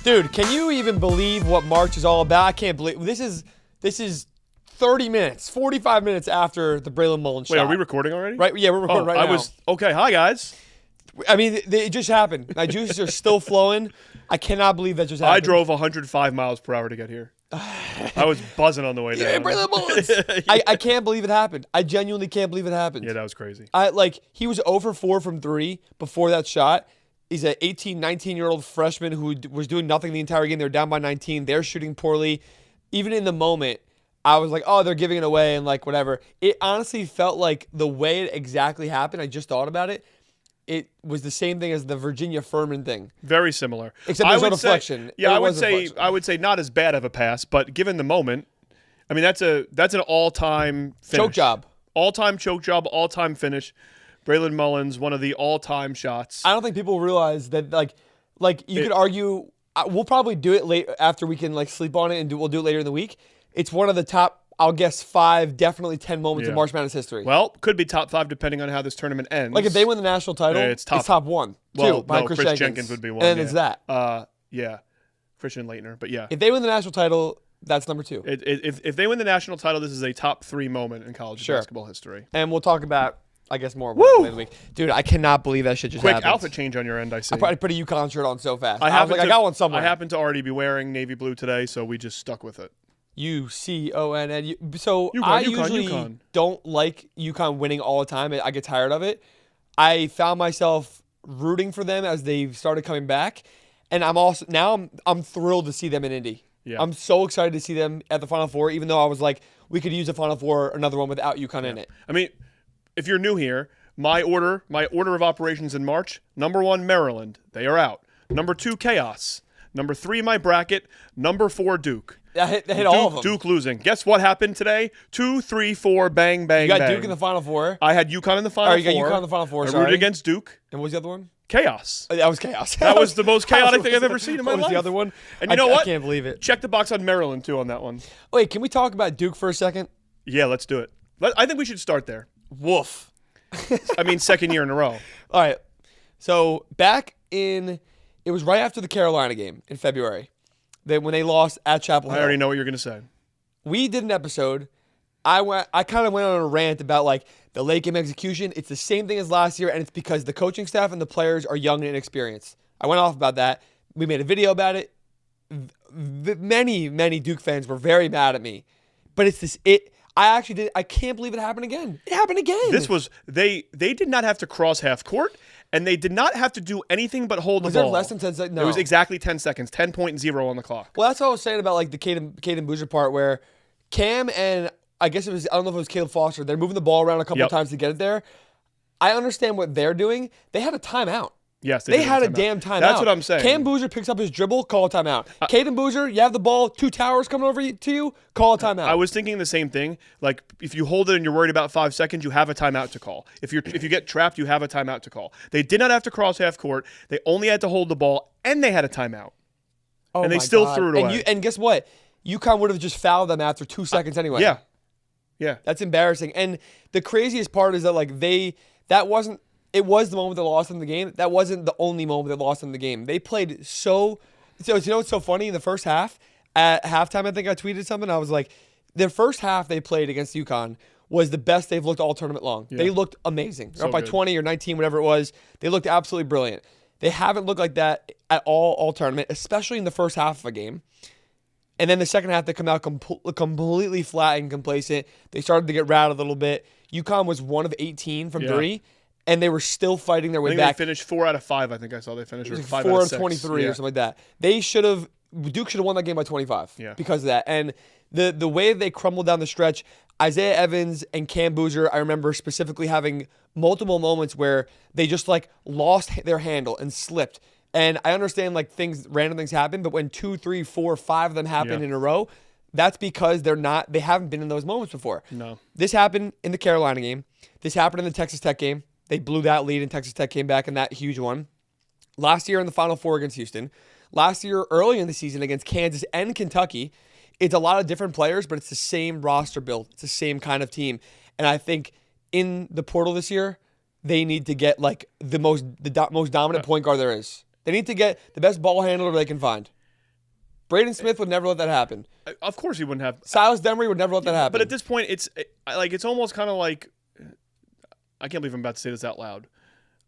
Dude, can you even believe what March is all about? I can't believe this is 30 minutes, 45 minutes after the Braylon Mullins shot. Wait, are we recording already? Right, yeah, we're recording right now. Okay, hi guys. I mean, it just happened. My juices are still flowing. I cannot believe that just happened. I drove 105 miles per hour to get here. I was buzzing on the way down. Yeah, Braylon Mullins. I can't believe it happened. I genuinely can't believe it happened. Yeah, that was crazy. He was 0 for 4 from 3 before that shot. He's an 18, 19-year-old freshman who was doing nothing the entire game. They're down by 19. They're shooting poorly. Even in the moment, I was like, oh, they're giving it away and like whatever. It honestly felt like the way it exactly happened, I just thought about it, it was the same thing as the Virginia Furman thing. Very similar. Except there's no deflection. Yeah, I would say not as bad of a pass, but given the moment, I mean that's an all-time finish. Choke job. All-time choke job, all-time finish. Braylon Mullins, one of the all-time shots. I don't think people realize that like you could argue we'll probably do it late after we can like sleep on it and we'll do it later in the week. It's one of the top, I'll guess 5, definitely 10 moments in March Madness history. Well, could be top 5 depending on how this tournament ends. Like if they win the national title, it's top 1, 2 behind Chris Jenkins would be 1. And it's that. Yeah, Christian Laettner, but yeah. If they win the national title, that's number 2. If they win the national title, this is a top 3 moment in college basketball history. And we'll talk about, I guess, more later in the week. Dude, I cannot believe that shit just happened. Quick outfit change on your end, I see. I probably put a UConn shirt on so fast. I got one somewhere. I happen to already be wearing navy blue today, so we just stuck with it. UConn. So I usually don't like UConn winning all the time. I get tired of it. I found myself rooting for them as they started coming back, and I'm thrilled to see them in Indy. Yeah. I'm so excited to see them at the Final Four, even though I was like, we could use the Final Four, another one without UConn in it. I mean, if you're new here, my order of operations in March: number 1, Maryland, they are out. Number 2, Chaos. Number 3, my bracket. Number 4, Duke. I hit all of them. Duke losing. Guess what happened today? 2, 3, 4, bang, bang, bang. You got Duke in the Final Four. I had UConn in the Final Four. You got UConn in the Final Four, I rooted against Duke. And what was the other one? Chaos. That was Chaos. That was the most chaotic thing I've ever seen in my life. What was the other one? And you know what? I can't believe it. Check the box on Maryland, too, on that one. Wait, can we talk about Duke for a second? Yeah, let's do it. I think we should start there. Woof. I mean, second year in a row. All right. So it was right after the Carolina game in February, when they lost at Chapel Hill. I already know what you're going to say. We did an episode. I kind of went on a rant about like the late game execution. It's the same thing as last year, and it's because the coaching staff and the players are young and inexperienced. I went off about that. We made a video about it. Many Duke fans were very mad at me, but I can't believe it happened again. It happened again. This was they did not have to cross half court, and they did not have to do anything but hold the ball. Was there less than 10 seconds? No. It was exactly 10 seconds, 10.0 on the clock. Well, that's what I was saying about like the Caden Boozer part where Cam and I don't know if it was Caleb Foster, they're moving the ball around a couple of times to get it there. I understand what they're doing. They had a timeout. Yes, they had a damn timeout. That's what I'm saying. Cam Boozer picks up his dribble, call a timeout. Caden Boozer, you have the ball, 2 towers coming over to you, call a timeout. I was thinking the same thing. Like if you hold it and you're worried about 5 seconds, you have a timeout to call. If you get trapped, you have a timeout to call. They did not have to cross half court. They only had to hold the ball, and they had a timeout. And they still threw it away. And guess what? UConn would have just fouled them after 2 seconds anyway. Yeah. That's embarrassing. And the craziest part is that like it was the moment they lost in the game. That wasn't the only moment they lost in the game. They played so you know what's so funny? In the first half, at halftime, I think I tweeted something. I was like, the first half they played against UConn was the best they've looked all tournament long. Yeah. They looked amazing. They're up by 20 or 19, whatever it was. They looked absolutely brilliant. They haven't looked like that at all tournament, especially in the first half of a game. And then the second half, they come out completely flat and complacent. They started to get rattled a little bit. UConn was 1 of 18 from 3, and they were still fighting their way back. They finished 4 out of 5, I think I saw they finished. Or 5 4 out out of 6. 23 or something like that. Duke should have won that game by 25 because of that. And the way they crumbled down the stretch, Isaiah Evans and Cam Boozer, I remember specifically having multiple moments where they just like lost their handle and slipped. And I understand like random things happen, but when 2, 3, 4, 5 of them happen in a row, that's because they haven't been in those moments before. No. This happened in the Carolina game. This happened in the Texas Tech game. They blew that lead and Texas Tech came back in that huge one. Last year in the Final Four against Houston. Last year early in the season against Kansas and Kentucky. It's a lot of different players, but it's the same roster build. It's the same kind of team. And I think in the portal this year, they need to get like the most dominant point guard there is. They need to get the best ball handler they can find. Braden Smith would never let that happen. Of course he wouldn't have. Silas Demery would never let that happen. But at this point, it's almost kind of like, I can't believe I'm about to say this out loud.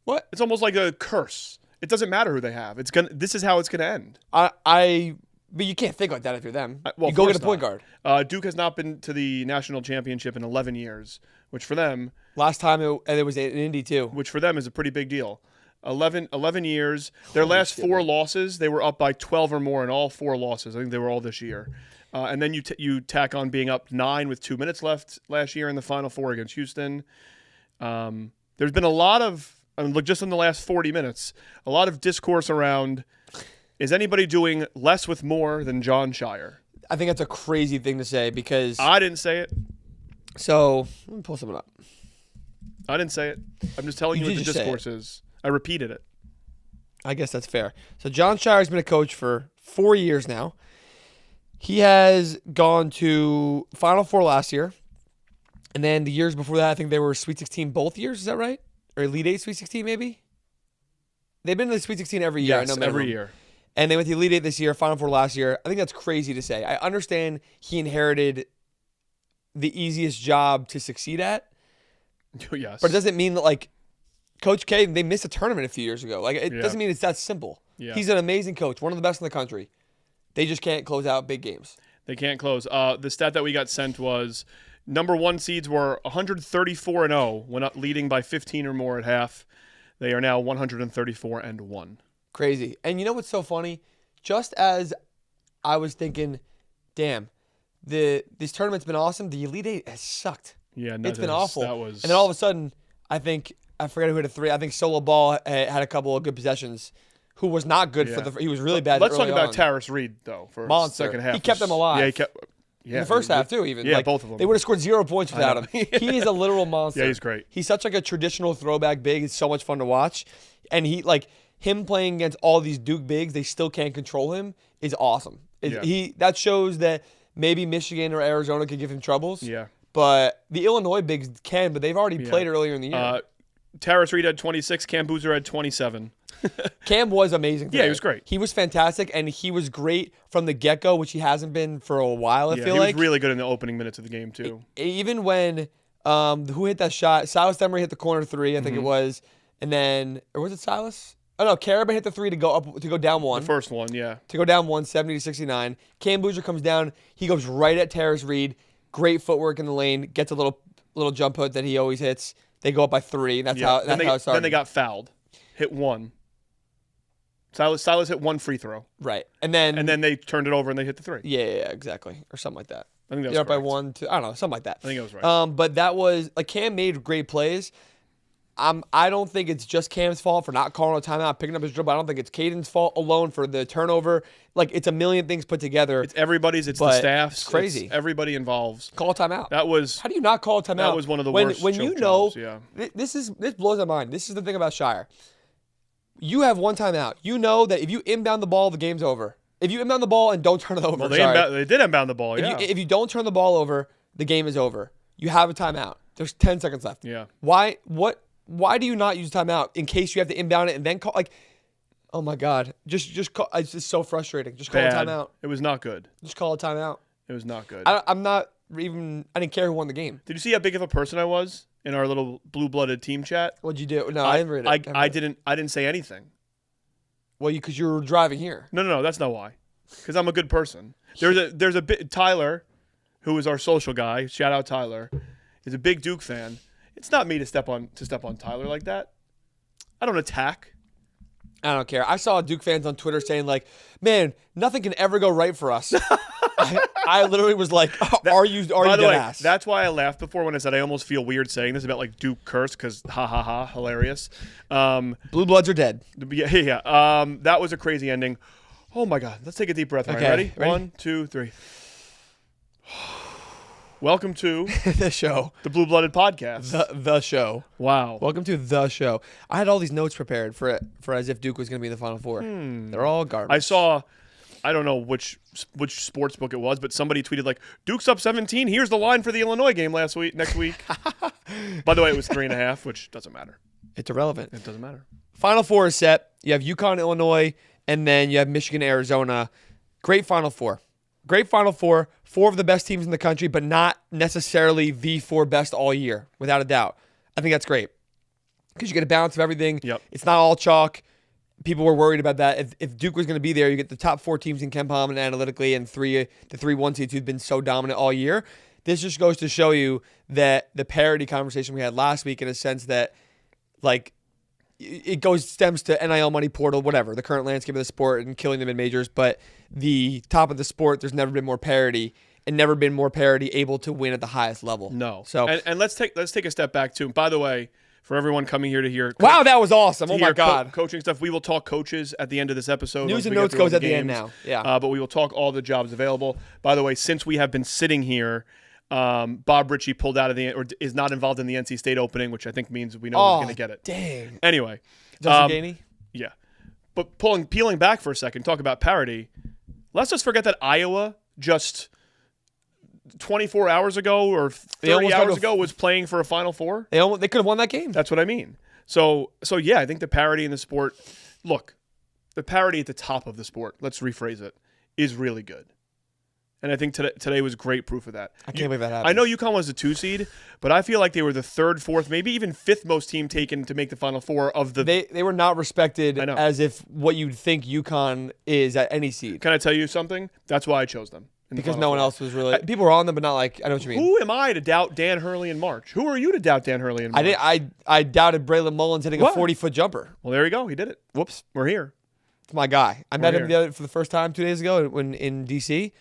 What? It's almost like a curse. It doesn't matter who they have. This is how it's gonna end. But you can't think like that if you're them. Well, you go get a point guard. Duke has not been to the national championship in 11 years, which for them, last time it was in Indy too. Which for them is a pretty big deal. 11 years. Their last 4 losses, they were up by 12 or more in all 4 losses. I think they were all this year. And then you tack on being up 9 with 2 minutes left last year in the Final Four against Houston. There's been a lot of, just in the last 40 minutes, a lot of discourse around, is anybody doing less with more than John Shire? I think that's a crazy thing to say because I didn't say it. So let me pull something up. I didn't say it. I'm just telling you what the discourse is. I repeated it. I guess that's fair. So John Shire's been a coach for 4 years now. He has gone to Final Four last year. And then the years before that, I think they were Sweet 16 both years. Is that right? Or Elite 8 Sweet 16 maybe? They've been to the Sweet 16 every year. Yes, every year. And they went to Elite 8 this year, Final Four last year. I think that's crazy to say. I understand he inherited the easiest job to succeed at. Yes. But it doesn't mean that, like, Coach K, they missed a tournament a few years ago. Like, it doesn't mean it's that simple. Yeah. He's an amazing coach, one of the best in the country. They just can't close out big games. They can't close. The stat that we got sent was number 1 seeds were 134-0 when up leading by 15 or more at half. They are now 134-1. Crazy. And you know what's so funny? Just as I was thinking, damn, this tournament's been awesome, the Elite 8 has sucked. Yeah, it's been awful. And then all of a sudden, I forget who hit a 3. I think Solo Ball had a couple of good possessions. Who was not good he was really bad. Let's talk about on. Tarris Reed though for Monster. second half. He kept them alive. Yeah, he kept. In the first half too, even. Yeah, both of them. They would have scored 0 points without him. He is a literal monster. Yeah, he's great. He's such like a traditional throwback big. It's so much fun to watch, and him playing against all these Duke bigs, they still can't control him. Is awesome. That shows that maybe Michigan or Arizona could give him troubles. Yeah. But the Illinois bigs can, but they've already played earlier in the year. Tarris Reed had 26. Cam Boozer had 27. Cam was amazing today. Yeah, he was great. He was fantastic, and he was great from the get-go, which he hasn't been for a while, I feel like. He was really good in the opening minutes of the game, too. Even when who hit that shot? Silas Demery hit the corner 3, I think it was. And then, or was it Silas? Oh, no, Carabin hit the 3 to go down 1. The first one, yeah. To go down 1, 70-69. Cam Boozer comes down. He goes right at Tarris Reed. Great footwork in the lane. Gets a little jump hook that he always hits. They go up by 3. That's how it started. Then they got fouled. Hit 1. Silas hit 1 free throw. Right. And then they turned it over and they hit the 3. Yeah, exactly. Or something like that. I think that was They're up by correct. 1, 2. I don't know, something like that. I think it was right. But that was Cam made great plays. I don't think it's just Cam's fault for not calling a timeout, picking up his dribble. I don't think it's Caden's fault alone for the turnover. It's a million things put together. It's everybody's. It's the staff's. It's crazy. It's everybody involves. Call a timeout. How do you not call a timeout? That was one of the worst. When you know, jobs, yeah. This blows my mind. This is the thing about Shire. You have one timeout. You know that if you inbound the ball, the game's over. If you inbound the ball and don't turn it over, they did inbound the ball. Yeah. If you don't turn the ball over, the game is over. You have a timeout. There's 10 seconds left. Yeah. Why do you not use timeout in case you have to inbound it and then call? Oh my God. Just call. It's just so frustrating. Just call a timeout. It was not good. Just call a timeout. It was not good. I didn't care who won the game. Did you see how big of a person I was in our little blue-blooded team chat? What'd you do? No, I didn't read it. I didn't say anything. Well, because you were driving here. No, that's not why. Because I'm a good person. There's a bit Tyler, who is our social guy. Shout out Tyler. He's a big Duke fan. It's not me to step on Tyler like that. I don't attack. I don't care. I saw Duke fans on Twitter saying man, nothing can ever go right for us. I literally was like, are you dead ass? That's why I laughed before when I said I almost feel weird saying this about Duke curse because ha ha ha hilarious. Blue Bloods are dead. Yeah. That was a crazy ending. Oh my God. Let's take a deep breath. Okay. All right, ready? 1, 2, 3. Welcome to the show, the Blue Blooded Podcast. The show. Wow. Welcome to the show. I had all these notes prepared for as if Duke was going to be in the Final Four. They're all garbage. I saw, I don't know which sports book it was, but somebody tweeted Duke's up 17. Here's the line for the Illinois game next week. By the way, it was 3.5, which doesn't matter. It's irrelevant. It doesn't matter. Final Four is set. You have UConn, Illinois, and then you have Michigan, Arizona. Great Final Four. Great Final Four. 4 of the best teams in the country, but not necessarily the 4 best all year, without a doubt. I think that's great because you get a balance of everything. Yep. It's not all chalk. People were worried about that. If Duke was going to be there, you get the top 4 teams in KenPom and analytically, and the 3 1 seeds who've been so dominant all year. This just goes to show you that the parity conversation we had last week, in a sense that, like, it stems to NIL money portal, whatever, the current landscape of the sport and killing the mid-majors. But the top of the sport, there's never been more parity and never been more parity able to win at the highest level. No. So and let's take a step back too. By the way, for everyone coming here to hear, wow, that was awesome! Oh my God, coaching stuff. We will talk coaches at the end of this episode. News and notes goes at the end now. Yeah, but we will talk all the jobs available. By the way, since we have been sitting here, Bob Ritchie pulled out of or is not involved in the NC State opening, which I think means we know who's going to get it. Dang. Anyway, Justin Gainey. Yeah, but peeling back for a second, talk about parity. Let's just forget that Iowa just 24 hours ago or 30 hours ago was playing for a Final Four. They could have won that game. That's what I mean. So yeah, I think the parity in the sport. Look, the parity at the top of the sport. Let's rephrase it. Is really good. And I think today was great proof of that. I can't believe that happened. I know UConn was the 2 seed, but I feel like they were the 3rd, 4th, maybe even 5th most team taken to make the Final Four of the. They were not respected as if what you'd think UConn is at any seed. Can I tell you something? That's why I chose them. Because no one else was really. People were on them, but not like. I know what you mean. Who am I to doubt Dan Hurley in March? Who are you to doubt Dan Hurley in March? I doubted Braylon Mullins hitting a 40-foot jumper. Well, there you go. He did it. Whoops. We're here. It's my guy. I met him for the first time 2 days ago when in D.C.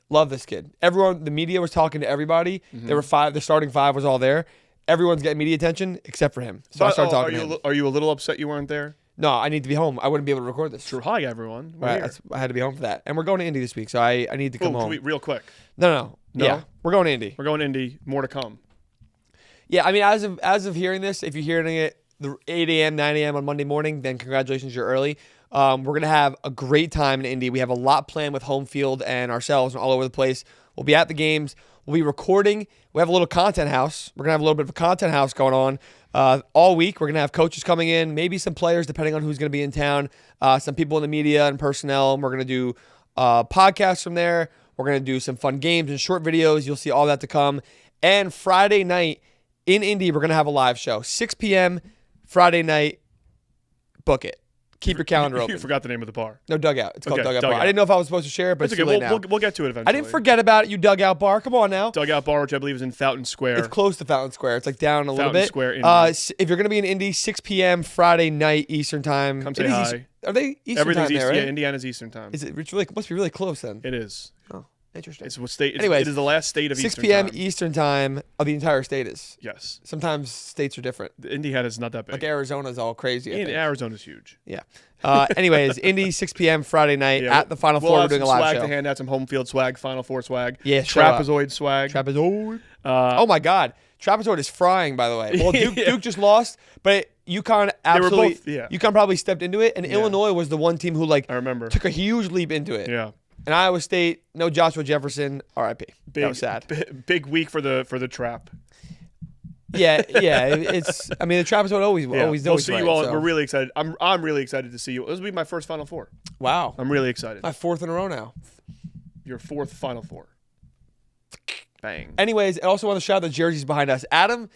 Love this kid. Everyone, the media was talking to everybody. Mm-hmm. There were 5. The starting 5 was all there. Everyone's getting media attention except for him. So I started talking to him. Are you a little upset you weren't there? No, I need to be home. I wouldn't be able to record this. Sure. Hi, everyone. I had to be home for that. And we're going to Indy this week, so I need to come home. Real quick. No. Yeah, we're going to Indy. We're going to Indy. More to come. Yeah, I mean, as of hearing this, if you're hearing it the 8 a.m., 9 a.m. on Monday morning, then congratulations, you're early. We're going to have a great time in Indy. We have a lot planned with home field and ourselves and all over the place. We'll be at the games. We'll be recording. We have a little content house. We're going to have a little bit of a content house going on all week. We're going to have coaches coming in, maybe some players, depending on who's going to be in town, some people in the media and personnel. And we're going to do podcasts from there. We're going to do some fun games and short videos. You'll see all that to come. And Friday night in Indy, we're going to have a live show. 6 p.m. Friday night. Book it. Keep your calendar open. You forgot the name of the bar. No, Dugout. It's called Dugout Bar. I didn't know if I was supposed to share it, but it's too late now. We'll get to it eventually. I didn't forget about it, you Dugout Bar. Come on now. Dugout Bar, which I believe is in Fountain Square. It's close to Fountain Square. It's like down a little bit. Fountain Square, if you're going to be in Indy, 6 p.m. Friday night Eastern time. Come say hi. Are they Eastern time there, right? Yeah, Indiana's Eastern time. It must be really close then. It is. Oh, interesting. Anyways, it is the last state of 6 Eastern p.m. time. Eastern time of the entire state is. Yes. Sometimes states are different. Indiana's not that big. Like Arizona's all crazy. Arizona's huge. Yeah. Anyways, Indy, 6 p.m. Friday night at the Final Four. We're doing a live swag show. to hand out, some home field swag, Final Four swag. Yeah, Trapezoid swag. Trapezoid. Oh my God, Trapezoid is frying. By the way, well, Duke just lost, but UConn absolutely. UConn probably stepped into it, and Illinois was the one team who I remember took a huge leap into it. Yeah. And Iowa State, no Joshua Jefferson, R.I.P. That was sad. Big week for the trap. Yeah. I mean, the Trapezoid always. We'll see you all. So. We're really excited. I'm really excited to see you. This will be my first Final Four. Wow. I'm really excited. My 4th in a row now. Your 4th Final Four. Bang. Anyways, I also want to shout out the jerseys behind us. Adam,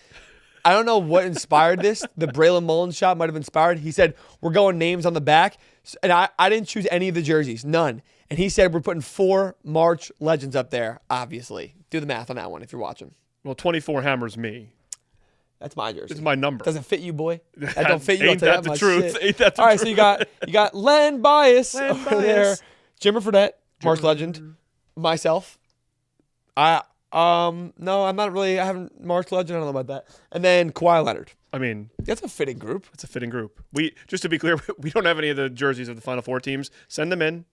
I don't know what inspired this. The Braylon Mullins shot might have inspired. He said, we're going names on the back. And I didn't choose any of the jerseys. None. And he said, we're putting 4 March legends up there, obviously. Do the math on that one if you're watching. Well, 24 hammers me. That's my jersey. This is my number. Doesn't fit you, boy. That don't fit you. Ain't that the truth? Ain't that the truth? All right, so you got Len Bias over there. Jimmer Fredette, March legend. Myself. No, I'm not really. I haven't March legend. I don't know about that. And then Kawhi Leonard. I mean, that's a fitting group. It's a fitting group. Just to be clear, we don't have any of the jerseys of the Final Four teams. Send them in.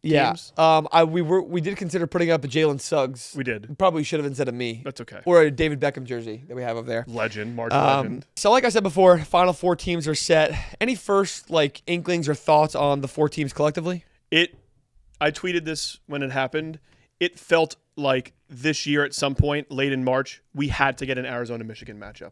Yeah. Teams. We did consider putting up a Jalen Suggs. We did. Probably should have instead of me. That's okay. Or a David Beckham jersey that we have up there. Legend, March legend. So like I said before, Final Four teams are set. Any first inklings or thoughts on the 4 teams collectively? I tweeted this when it happened. It felt like this year at some point late in March we had to get an Arizona-Michigan matchup.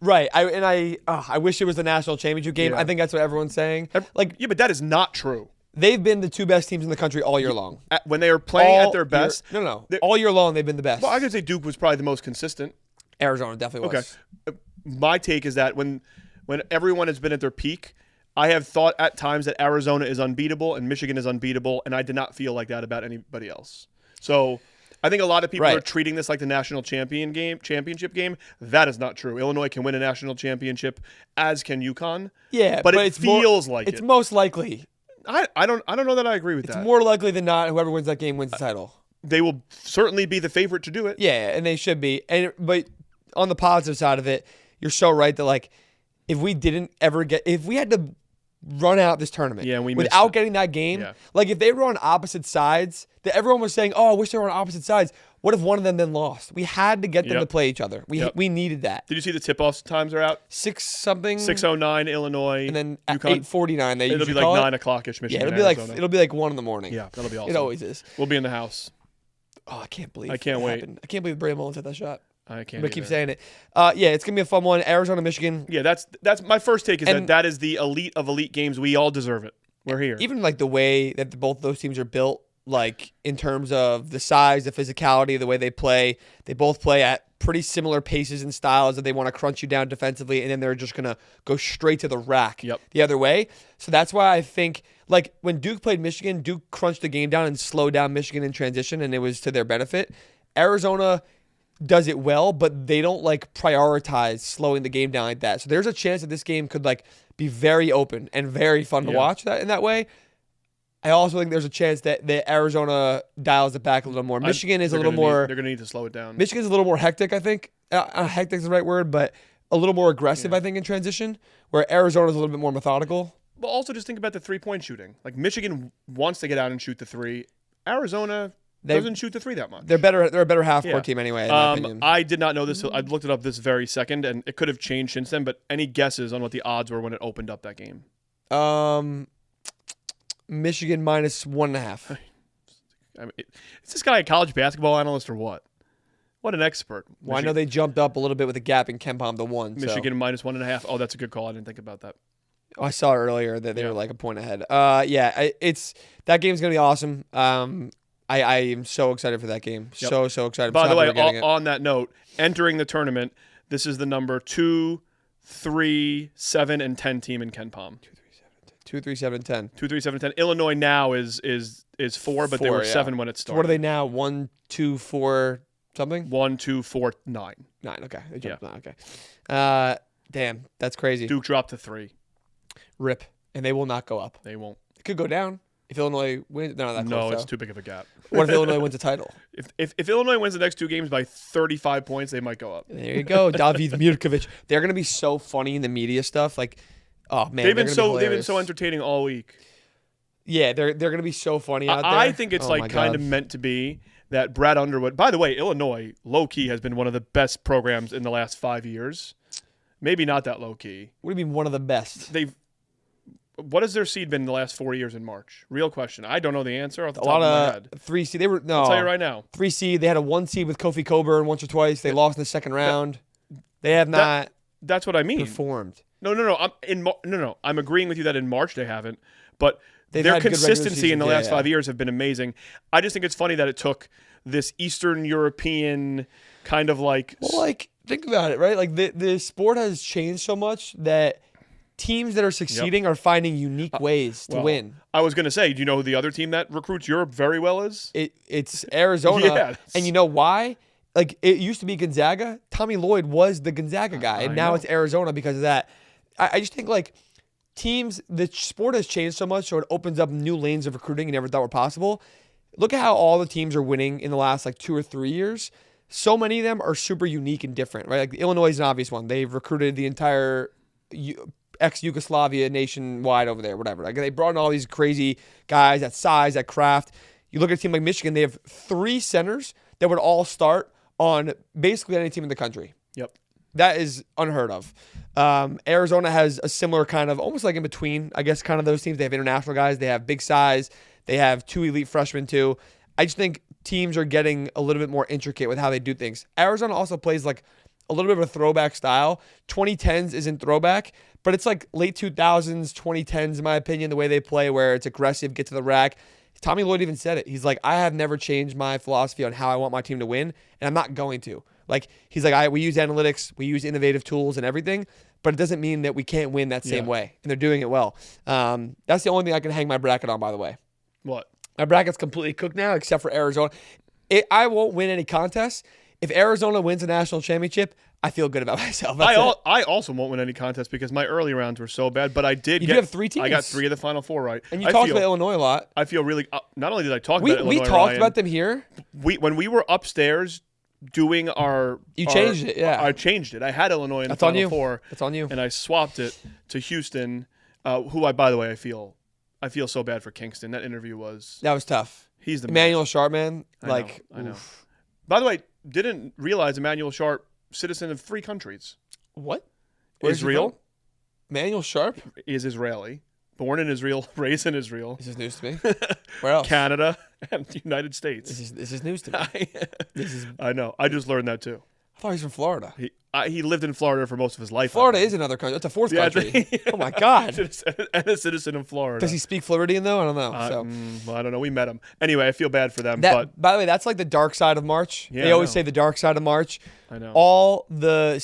Right. I wish it was the national championship game. Yeah. I think that's what everyone's saying. Yeah, but that is not true. They've been the two best teams in the country all year long. When they are playing at their best. No. All year long, they've been the best. Well, I could say Duke was probably the most consistent. Arizona definitely was. Okay. My take is that when everyone has been at their peak, I have thought at times that Arizona is unbeatable and Michigan is unbeatable, and I did not feel like that about anybody else. So I think a lot of people are treating this like the national championship game. That is not true. Illinois can win a national championship, as can UConn. Yeah, but it feels like it's most likely. I don't know that I agree with that. It's more likely than not whoever wins that game wins the title. They will certainly be the favorite to do it. Yeah, and they should be. But on the positive side of it, you're so right that like if we had to run out this tournament without getting that game, like if they were on opposite sides, that everyone was saying, "Oh, I wish they were on opposite sides." What if one of them then lost? We had to get them to play each other. We needed that. Did you see the tip-off times are out? 6:09 Illinois, and then at 8:49 they it'll be like 9 o'clock-ish Michigan. Yeah, it'll be like 1 in the morning. Yeah, that'll be awesome. It always is. We'll be in the house. Oh, I can't wait. I can't believe Mullins hit that shot. I can't. I'm gonna keep saying it. Yeah, it's gonna be a fun one. Arizona, Michigan. Yeah, that's my first take. Is that is the elite of elite games. We all deserve it. We're here. Even like the way that both those teams are built, like in terms of the size, the physicality, the way they play. They both play at pretty similar paces and styles that they want to crunch you down defensively, and then they're just gonna go straight to the rack the other way. So that's why I think like when Duke played Michigan, Duke crunched the game down and slowed down Michigan in transition, and it was to their benefit. Arizona does it well, but they don't like prioritize slowing the game down like that. So there's a chance that this game could like be very open and very fun to watch in that way. I also think there's a chance that Arizona dials it back a little more. Michigan is a little more. They're going to need to slow it down. Michigan's a little more hectic, I think. Hectic is the right word, but a little more aggressive, I think, in transition, where Arizona's a little bit more methodical. But also just think about the 3-point shooting. Like Michigan wants to get out and shoot the three. Arizona doesn't shoot the three that much. They're a better half-court team anyway, in my opinion. I did not know this. I looked it up this very second, and it could have changed since then, but any guesses on what the odds were when it opened up that game? Michigan -1.5. I mean, is this guy a college basketball analyst or what? What an expert. Well, I know they jumped up a little bit with a gap in KenPom to 1. Michigan -1.5. Oh, that's a good call. I didn't think about that. I saw earlier that they were like a point ahead. That game's going to be awesome. I am so excited for that game. So excited. By the way, on that note, entering the tournament, this is the number 2, 3, 7, and 10 team in KenPom. 2, 3, 7, 10. 2, 3, 7, 10. Illinois now is 4, but they were 7 when it started. So what are they now? 1, 2, 4 something? 1, 2, 4, 9. 9. Okay. They jumped 9. Okay. Damn, that's crazy. Duke dropped to 3. Rip, and they will not go up. They won't. It could go down if Illinois wins. They're not that close. No, it's too big of a gap. What if Illinois wins a title? If Illinois wins the next 2 games by 35 points, they might go up. There you go, David Mirkovic. They're gonna be so funny in the media stuff. Like, oh man, they've been so entertaining all week. Yeah, they're gonna be so funny out there. I think it's kind of meant to be that Brad Underwood. By the way, Illinois low key has been one of the best programs in the last 5 years. Maybe not that low key. What do you mean one of the best? What has their seed been in the last 4 years in March? Real question. I don't know the answer off the top of my head. 3 seed. I'll tell you right now. 3 seed. They had a 1 seed with Kofi Coburn once or twice. They lost in the second round. They have not. That's what I mean. Performed. No. I'm agreeing with you that in March they haven't, but their consistency in the last 5 years have been amazing. I just think it's funny that it took this Eastern European kind of like. Well, like think about it, right? Like the sport has changed so much that teams that are succeeding are finding unique ways to win. I was going to say, do you know who the other team that recruits Europe very well is? It's Arizona. And you know why? Like, it used to be Gonzaga. Tommy Lloyd was the Gonzaga guy, and now it's Arizona because of that. I just think, like, the sport has changed so much, so it opens up new lanes of recruiting you never thought were possible. Look at how all the teams are winning in the last, 2 or 3 years. So many of them are super unique and different, right? Like, Illinois is an obvious one. They've recruited the entire ex-Yugoslavia nationwide over there, whatever. Like they brought in all these crazy guys at size, at craft. You look at a team like Michigan, they have 3 centers that would all start on basically any team in the country. Yep. That is unheard of. Arizona has a similar kind of, almost like in between, I guess, kind of those teams. They have international guys. They have big size. They have 2 elite freshmen too. I just think teams are getting a little bit more intricate with how they do things. Arizona also plays like a little bit of a throwback style. 2010s isn't throwback, but it's like late 2000s, 2010s, in my opinion, the way they play, where it's aggressive, get to the rack. Tommy Lloyd even said it. He's like, I have never changed my philosophy on how I want my team to win, and I'm not going to. Like, he's like, we use analytics, we use innovative tools and everything, but it doesn't mean that we can't win that same way, and they're doing it well. That's the only thing I can hang my bracket on, by the way. What? My bracket's completely cooked now, except for Arizona. I won't win any contests. If Arizona wins a national championship, I feel good about myself. I also won't win any contest because my early rounds were so bad, but I did. You have 3 teams. I got 3 of the Final 4 right. And you talked about Illinois a lot. I feel really. Not only did I talk about Illinois, we talked about them here. When we were upstairs doing our. You changed it, yeah. I changed it. I had Illinois in the That's on Final you. 4. That's on you. And I swapped it to Houston, who by the way, I feel so bad for Kingston. That interview was. That was tough. He's the Emmanuel Sharp, man. I know. By the way, didn't realize Emmanuel Sharp, citizen of 3 countries. What? Israel. Emmanuel Sharp is Israeli. Born in Israel, raised in Israel. This is news to me. Where else? Canada and the United States. This is news to me. I know. I just learned that too. I thought he was from Florida. He lived in Florida for most of his life. Florida is another country. That's a 4th country. Oh, my God. And a citizen of Florida. Does he speak Floridian, though? I don't know. Well, I don't know. We met him. Anyway, I feel bad for them. But by the way, that's like the dark side of March. Yeah, they always say the dark side of March. I know. All the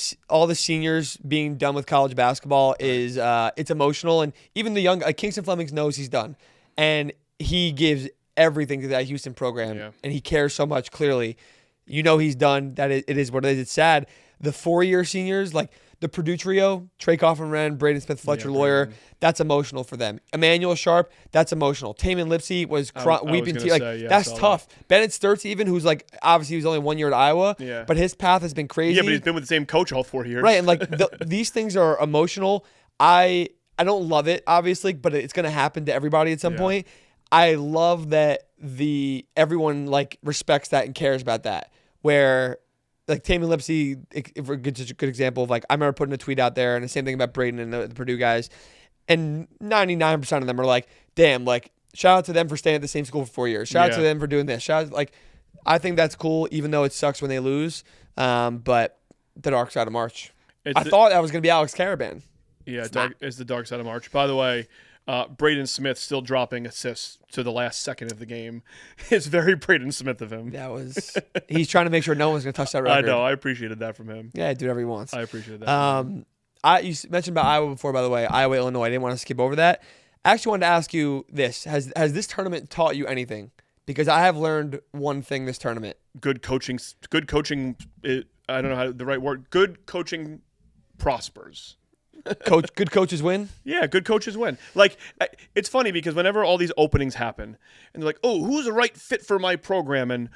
seniors being done with college basketball is it's emotional. And even the young Kingston Flemings knows he's done. And he gives everything to that Houston program. Yeah. And he cares so much, clearly. You know he's done. That it is what it is. It's sad. The 4-year seniors, like the Purdue trio, Trey Coffin-Wren, Braden Smith-Fletcher, Lawyer, that's emotional for them. Emmanuel Sharp, that's emotional. Taman Lipsey was weeping. That's tough. Bennett Sturtz, even, who's like, obviously he was only 1 year at Iowa, but his path has been crazy. Yeah, but he's been with the same coach all 4 years. Right, and like these things are emotional. I don't love it, obviously, but it's going to happen to everybody at some point. I love that everyone like respects that and cares about that, where like Taman Lipsey, if a good example of like, I remember putting a tweet out there, and the same thing about Braden and the Purdue guys, and 99% of them are like, damn, like shout out to them for staying at the same school for 4 years. Shout out to them for doing this. I think that's cool, even though it sucks when they lose. But the dark side of March. I thought that was going to be Alex Caravan. Yeah, it's the dark side of March. By the way, Braden Smith still dropping assists to the last second of the game. It's very Braden Smith of him. He's trying to make sure no one's going to touch that record. I know. I appreciated that from him. Yeah, do whatever he wants. I appreciated that. You mentioned about Iowa before, by the way. Iowa, Illinois. I didn't want to skip over that. I actually wanted to ask you this. Has this tournament taught you anything? Because I have learned one thing this tournament. Good coaching. I don't know the right word. Good coaching prospers. Good coaches win? Yeah, good coaches win. Like, it's funny because whenever all these openings happen, and they're like, oh, who's the right fit for my program, and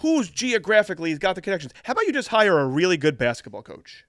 who's geographically has got the connections? How about you just hire a really good basketball coach?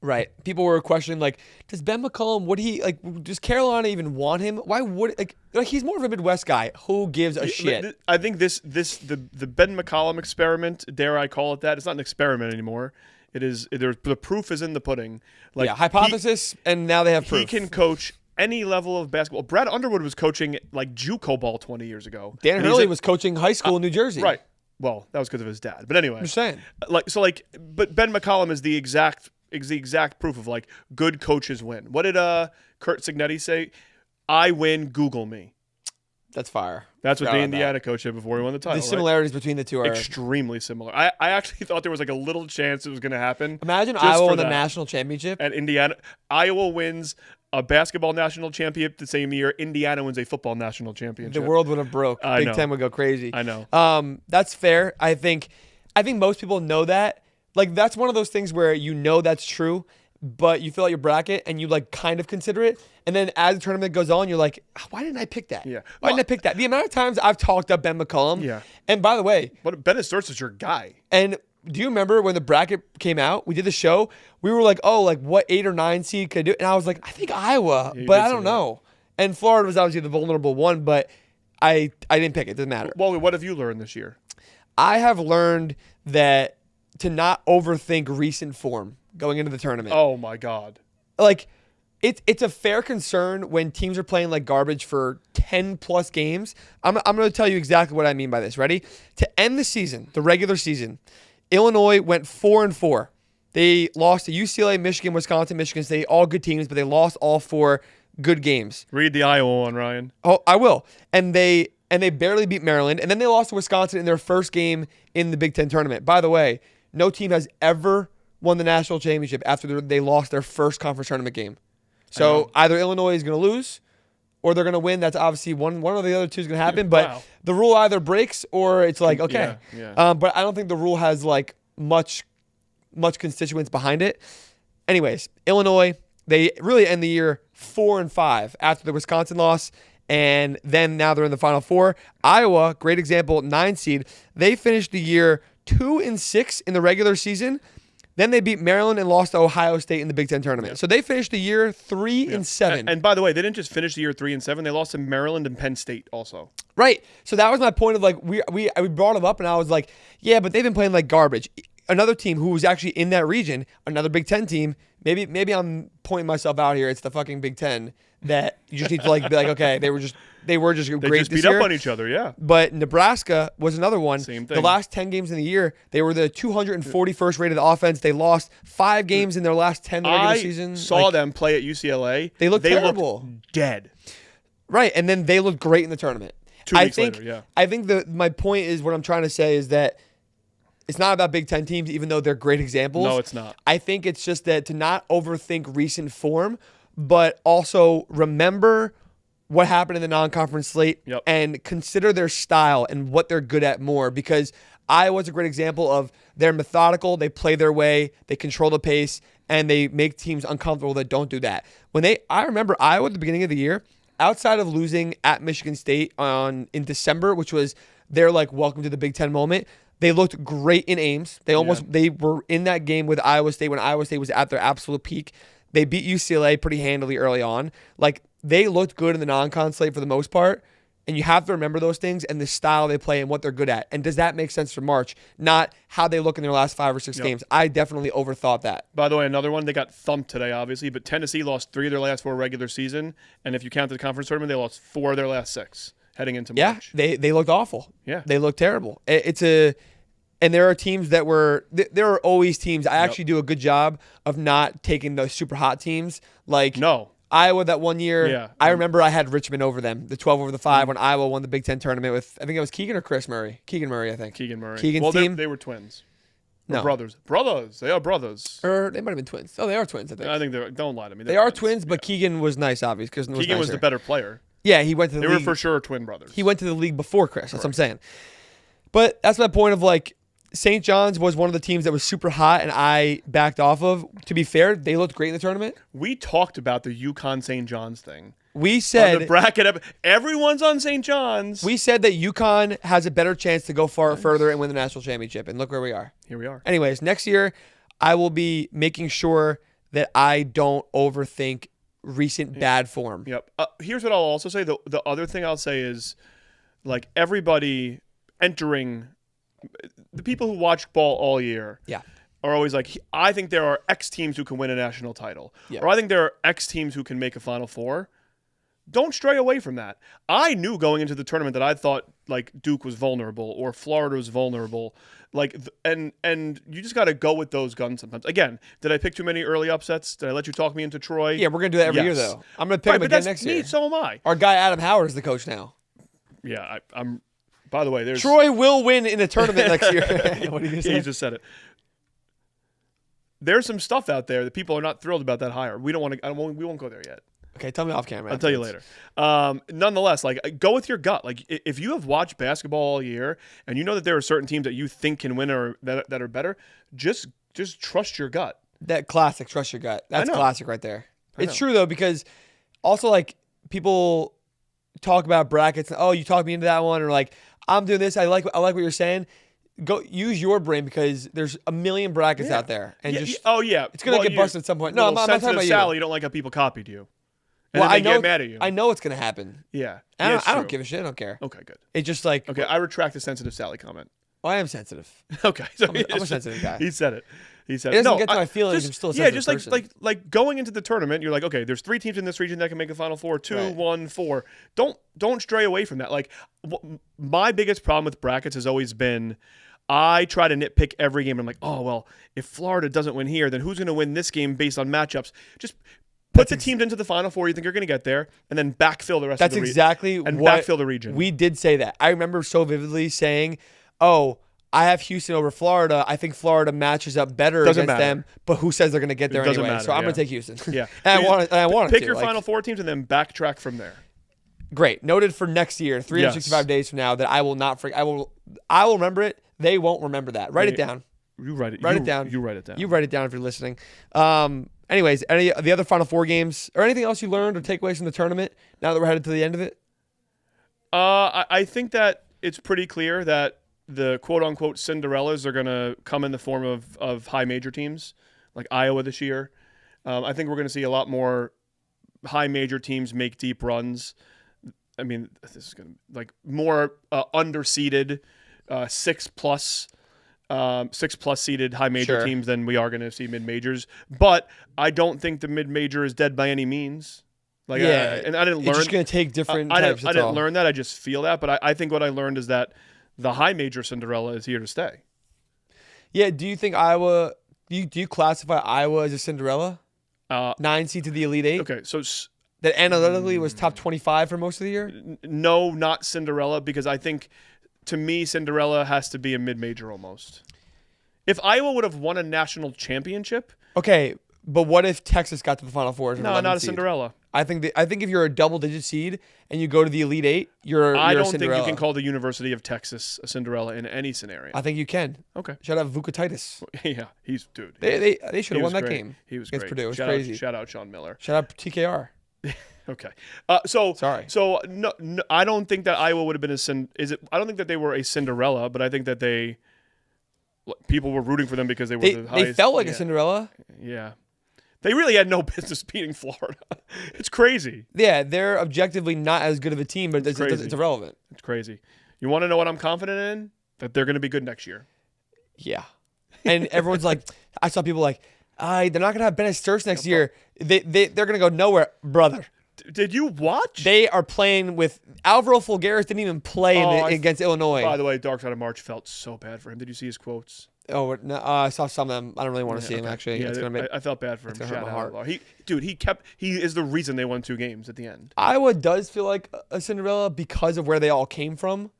Right. People were questioning, like, does Ben McCollum, does Carolina even want him? Why would, like he's more of a Midwest guy. Who gives a shit? I think the Ben McCollum experiment, dare I call it that, it's not an experiment anymore. It is. The proof is in the pudding. Like, hypothesis, and now they have proof. He can coach any level of basketball. Brad Underwood was coaching like JUCO ball 20 years ago. Dan Hurley was coaching high school in New Jersey. Right. Well, that was because of his dad. But anyway, I'm just saying. But Ben McCollum is the exact proof of like good coaches win. What did Kurt Signetti say? I win. Google me. That's fire. That's what the Indiana coach did before he won the title. The similarities between the two are extremely similar. I actually thought there was like a little chance it was going to happen. Imagine Iowa won the national championship. And Iowa wins a basketball national championship the same year. Indiana wins a football national championship. The world would have broke. Big Ten would go crazy. I know. That's fair. I think most people know that. Like, that's one of those things where you know that's true, but you fill out your bracket and you like kind of consider it. And then as the tournament goes on, you're like, why didn't I pick that? Yeah. Why didn't I pick that? The amount of times I've talked up Ben McCollum. Yeah. And by the way, but Bennett Sturts is your guy. And do you remember when the bracket came out? We did the show. We were like, oh, like what 8 or 9 seed could I do? And I was like, I think Iowa, but I don't know. And Florida was obviously the vulnerable one, but I didn't pick it. It doesn't matter. Well, what have you learned this year? I have learned that to not overthink recent form going into the tournament. Oh my God. Like, it's a fair concern when teams are playing like garbage for 10 plus games. I'm going to tell you exactly what I mean by this. Ready? To end the season, the regular season, Illinois went 4-4. They lost to UCLA, Michigan, Wisconsin, Michigan State, all good teams, but they lost all 4 good games. Read the Iowa one, Ryan. Oh, I will. And they barely beat Maryland, and then they lost to Wisconsin in their first game in the Big Ten tournament. By the way, no team has ever won the national championship after they lost their first conference tournament game. So either Illinois is going to lose or they're going to win. That's obviously one of the other two is going to happen. But the rule either breaks or it's like, okay. Yeah. But I don't think the rule has like much constituents behind it. Anyways, Illinois, they really end the year 4-5 after the Wisconsin loss. And then now they're in the Final Four. Iowa, great example, 9 seed. They finished the year 2-6 in the regular season. Then they beat Maryland and lost to Ohio State in the Big Ten tournament. So they finished the year 3-7. And by the way, they didn't just finish the year 3-7. They lost to Maryland and Penn State also. Right. So that was my point of like we brought them up and I was like, yeah, but they've been playing like garbage. Another team who was actually in that region, another Big Ten team. Maybe I'm pointing myself out here. It's the fucking Big Ten that you just need to like be like, okay, they were just great this year. They just beat up on each other, yeah. But Nebraska was another one. Same thing. The last 10 games in the year, they were the 241st rated offense. They lost 5 games in their last 10 regular season. I saw them play at UCLA. They looked terrible. Looked dead. Right, and then they looked great in the tournament. 2 weeks later, yeah. I think my point is what I'm trying to say is that it's not about Big Ten teams, even though they're great examples. No, it's not. I think it's just that to not overthink recent form, but also remember what happened in the non-conference slate and consider their style and what they're good at more, because Iowa's a great example of they're methodical, they play their way, they control the pace, and they make teams uncomfortable that don't do that. I remember Iowa at the beginning of the year, outside of losing at Michigan State in December, which was their like welcome to the Big Ten moment, they looked great in Ames. They were in that game with Iowa State when Iowa State was at their absolute peak. They beat UCLA pretty handily early on. Like, they looked good in the non-con slate for the most part, and you have to remember those things and the style they play and what they're good at. And does that make sense for March? Not how they look in their last 5 or 6 games. I definitely overthought that. By the way, another one, they got thumped today, obviously, but Tennessee lost 3 of their last 4 regular season, and if you count the conference tournament, they lost 4 of their last 6 heading into March. Yeah, they looked awful. Yeah. They looked terrible. And there are teams that there are always teams. I actually do a good job of not taking those super hot teams. Like Iowa that one year. Yeah. I remember I had Richmond over them, the 12 over the 5 when Iowa won the Big Ten tournament with, I think it was Keegan or Chris Murray. Keegan Murray, I think. Keegan Murray. Keegan's team. They were twins. No. Brothers. They are brothers. Or they might have been twins. Oh, they are twins, I think. I think don't lie to me. They are twins, but Keegan was nice, obviously. Because Keegan was the better player. Yeah, he went to the league. They were for sure twin brothers. He went to the league before Chris. That's what I'm saying. But that's my point of like, St. John's was one of the teams that was super hot and I backed off of. To be fair, they looked great in the tournament. We talked about the UConn St. John's thing. We said on the bracket, everyone's on St. John's. We said that UConn has a better chance to go further and win the national championship, and look where we are. Here we are. Anyways, next year I will be making sure that I don't overthink recent bad form. Yep. Here's what I'll also say. The other thing I'll say is, like, everybody entering, the people who watch ball all year are always like, I think there are X teams who can win a national title. Yeah. Or I think there are X teams who can make a Final Four. Don't stray away from that. I knew going into the tournament that I thought like Duke was vulnerable or Florida was vulnerable. Like, and you just got to go with those guns sometimes. Again, did I pick too many early upsets? Did I let you talk me into Troy? Yeah, we're going to do that every year, though. I'm going to pick him again next year. So am I. Our guy Adam Howard is the coach now. Yeah, I'm. By the way, there's Troy will win in a tournament next year. What are you going to say? He just said it. There's some stuff out there that people are not thrilled about that hire. We don't want to. We won't go there yet. Okay, tell me off camera. I'll tell you later. Nonetheless, like, go with your gut. Like, if you have watched basketball all year and you know that there are certain teams that you think can win or that are better, just trust your gut. That classic, trust your gut. That's classic right there. It's true though, because also like people talk about brackets. And, oh, you talked me into that one, or like I'm doing this. I like what you're saying. Go use your brain because there's a million brackets out there, and it's gonna get busted at some point. No, I'm not talking about Sally, you don't like how people copied you. And well, then they get mad at you. I know it's going to happen. Yeah. I don't give a shit. I don't care. Okay, good. It's just like... Okay, I retract the sensitive Sally comment. Oh, I am sensitive. Okay. So I'm a sensitive guy. He said it. It doesn't get to my feelings. I'm still a sensitive person. Yeah, just like going into the tournament, you're like, okay, there's 3 teams in this region that can make a Final Four. 2, 1, 4. Don't stray away from that. Like, my biggest problem with brackets has always been, I try to nitpick every game. I'm like, oh, well, if Florida doesn't win here, then who's going to win this game based on matchups? Just put the teams into the Final Four you think you're going to get there, and then backfill the rest of the region. That's exactly and what backfill the region. We did say that. I remember so vividly saying, oh, I have Houston over Florida. I think Florida matches up better against them, but who says they're going to get there anyway? Matter, so I'm going to take Houston. Yeah. and I want to. Pick your Final Four teams and then backtrack from there. Great. Noted for next year, 365 days from now, that I will not forget. I will remember it. They won't remember that. Write it down. You write it. Write it down. You write it down. You write it down if you're listening. Anyways, any of the other Final Four games or anything else you learned or takeaways from the tournament now that we're headed to the end of it? I think that it's pretty clear that the quote-unquote Cinderellas are going to come in the form of high major teams like Iowa this year. I think we're going to see a lot more high major teams make deep runs. I mean, this is going to like more underseeded 6+ seeded high major teams than we are going to see mid majors. But I don't think the mid major is dead by any means. Like, and I didn't learn. It's just going to take different I types. I didn't learn that. I just feel that. But I think what I learned is that the high major Cinderella is here to stay. Yeah. Do you think Iowa? Do you classify Iowa as a Cinderella? 9 seed to the Elite Eight. Okay, so that analytically was top 25 for most of the year. No, not Cinderella, because I think to me Cinderella has to be a mid-major almost. If Iowa would have won a national championship, okay, but what if Texas got to the Final Four? No, not a Cinderella. I think if you're a double-digit seed and you go to the Elite Eight, you're I don't a Cinderella. think you can call the University of Texas a Cinderella in any scenario. I think you can. Okay. Shout out Vukatitis. Yeah, he's dude. They should have won that game. He was against great. Purdue. It was shout crazy. Shout out Sean Miller. Shout out TKR. Okay. Sorry. So no, I don't think that Iowa would have been I don't think that they were a Cinderella, but I think that people were rooting for them because they were the highest. They felt like a Cinderella. Yeah. They really had no business beating Florida. It's crazy. Yeah, they're objectively not as good of a team, but it's irrelevant. It's crazy. You want to know what I'm confident in? That they're going to be good next year. Yeah. And everyone's like, I saw people like, they're not going to have Bennett Sturts next year. They're going to go nowhere, brother. Did you watch? They are playing with Alvaro Fulgaris didn't even play against Illinois. By the way, Dark Side of March felt so bad for him. Did you see his quotes? Oh, no, I saw some of them. I don't really want to see him, actually. Yeah, I felt bad for him. Shout out. He is the reason they won 2 games at the end. Iowa does feel like a Cinderella because of where they all came from.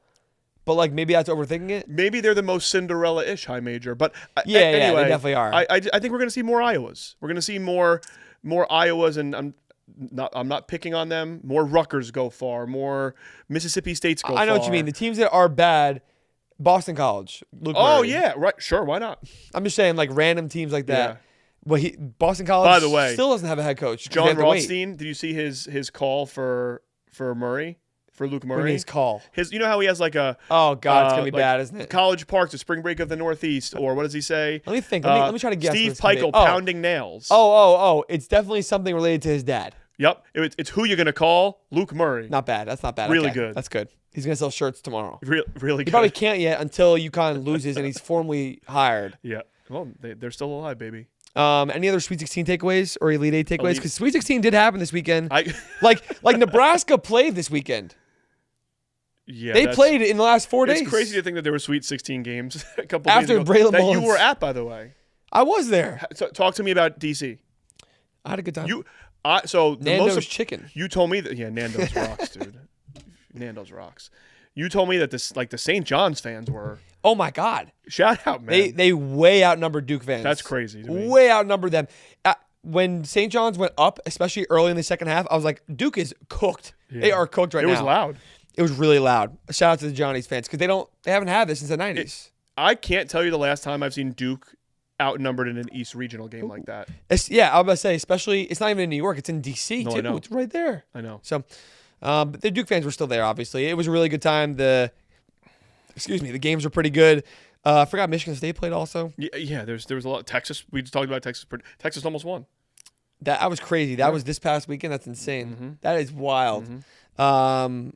But, like, maybe that's overthinking it. Maybe they're the most Cinderella-ish high major. But anyway, they definitely are. I think we're going to see more Iowas. We're going to see more Iowas, and I'm not picking on them. More Rutgers go far. More Mississippi States go far. I know what you mean. The teams that are bad, Boston College. Luke Murray. Yeah, right. Sure, why not? I'm just saying, like, random teams like that. Yeah. Well, Boston College by the way, still doesn't have a head coach. John Rothstein, did you see his call for Murray? For Luke Murray? His call. You know how he has like a... Oh, God, it's going to be bad, isn't it? College Park, the spring break of the Northeast, or what does he say? Let me think. Let me try to guess. Steve Peichel pounding nails. Oh. It's definitely something related to his dad. Yep. It's who you're going to call Luke Murray. Not bad. That's not bad. Really good. That's good. He's going to sell shirts tomorrow. Really good. He probably can't yet until UConn loses and he's formally hired. Yeah. Well, they're still alive, baby. Any other Sweet 16 takeaways or Elite 8 takeaways? Because Sweet 16 did happen this weekend. like Nebraska played this weekend. Yeah, they played in the last 4 days. It's crazy to think that there were Sweet 16 games a couple days ago. After Braylon that Mullins. You were at, by the way. I was there. Talk to me about DC. I had a good time. Nando's chicken. You told me that Nando's rocks, dude. Nando's rocks. You told me that the St. John's fans were. Oh my God! Shout out, man. They way outnumbered Duke fans. That's crazy to me. Way outnumbered them. When St. John's went up, especially early in the second half, I was like, Duke is cooked. Yeah. They are cooked right now. It was loud. It was really loud. Shout out to the Johnny's fans because they haven't had this since the 90s. I can't tell you the last time I've seen Duke outnumbered in an East Regional game like that. I was about to say, especially, it's not even in New York. It's in D.C. No, too. I know. It's right there. I know. So, but the Duke fans were still there, obviously. It was a really good time. The games were pretty good. I forgot Michigan State played also. Yeah. There was a lot. Texas, we just talked about Texas. Texas almost won. That was crazy. That was this past weekend. That's insane. Mm-hmm. That is wild. Mm-hmm.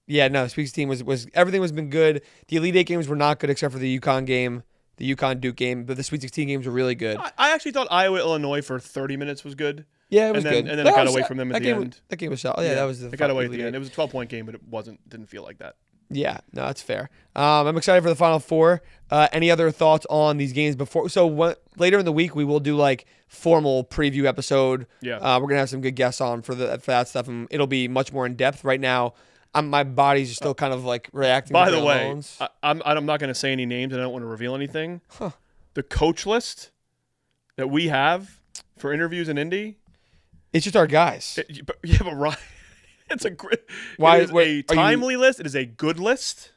The Sweet 16 was everything was been good. The Elite 8 games were not good except for the UConn game, the UConn Duke game, but the Sweet 16 games were really good. I actually thought Iowa Illinois for 30 minutes was good. Yeah, it was good. And then it got away from them at the end. That game was solid. Yeah, that was the. It got away at the end. It was a 12-point game, but it didn't feel like that. Yeah, no, that's fair. I'm excited for the Final Four. Any other thoughts on these games before? So later in the week, we will do like formal preview episode. Yeah. We're gonna have some good guests on for that stuff, and it'll be much more in depth. Right now, my body's still kind of like reacting. By to the way, loans. I'm not going to say any names, and I don't want to reveal anything. Huh. The coach list that we have for interviews in Indy, It's just our guys. but Ryan, it's a Why- it is wait, a are you- timely list. It is a good list.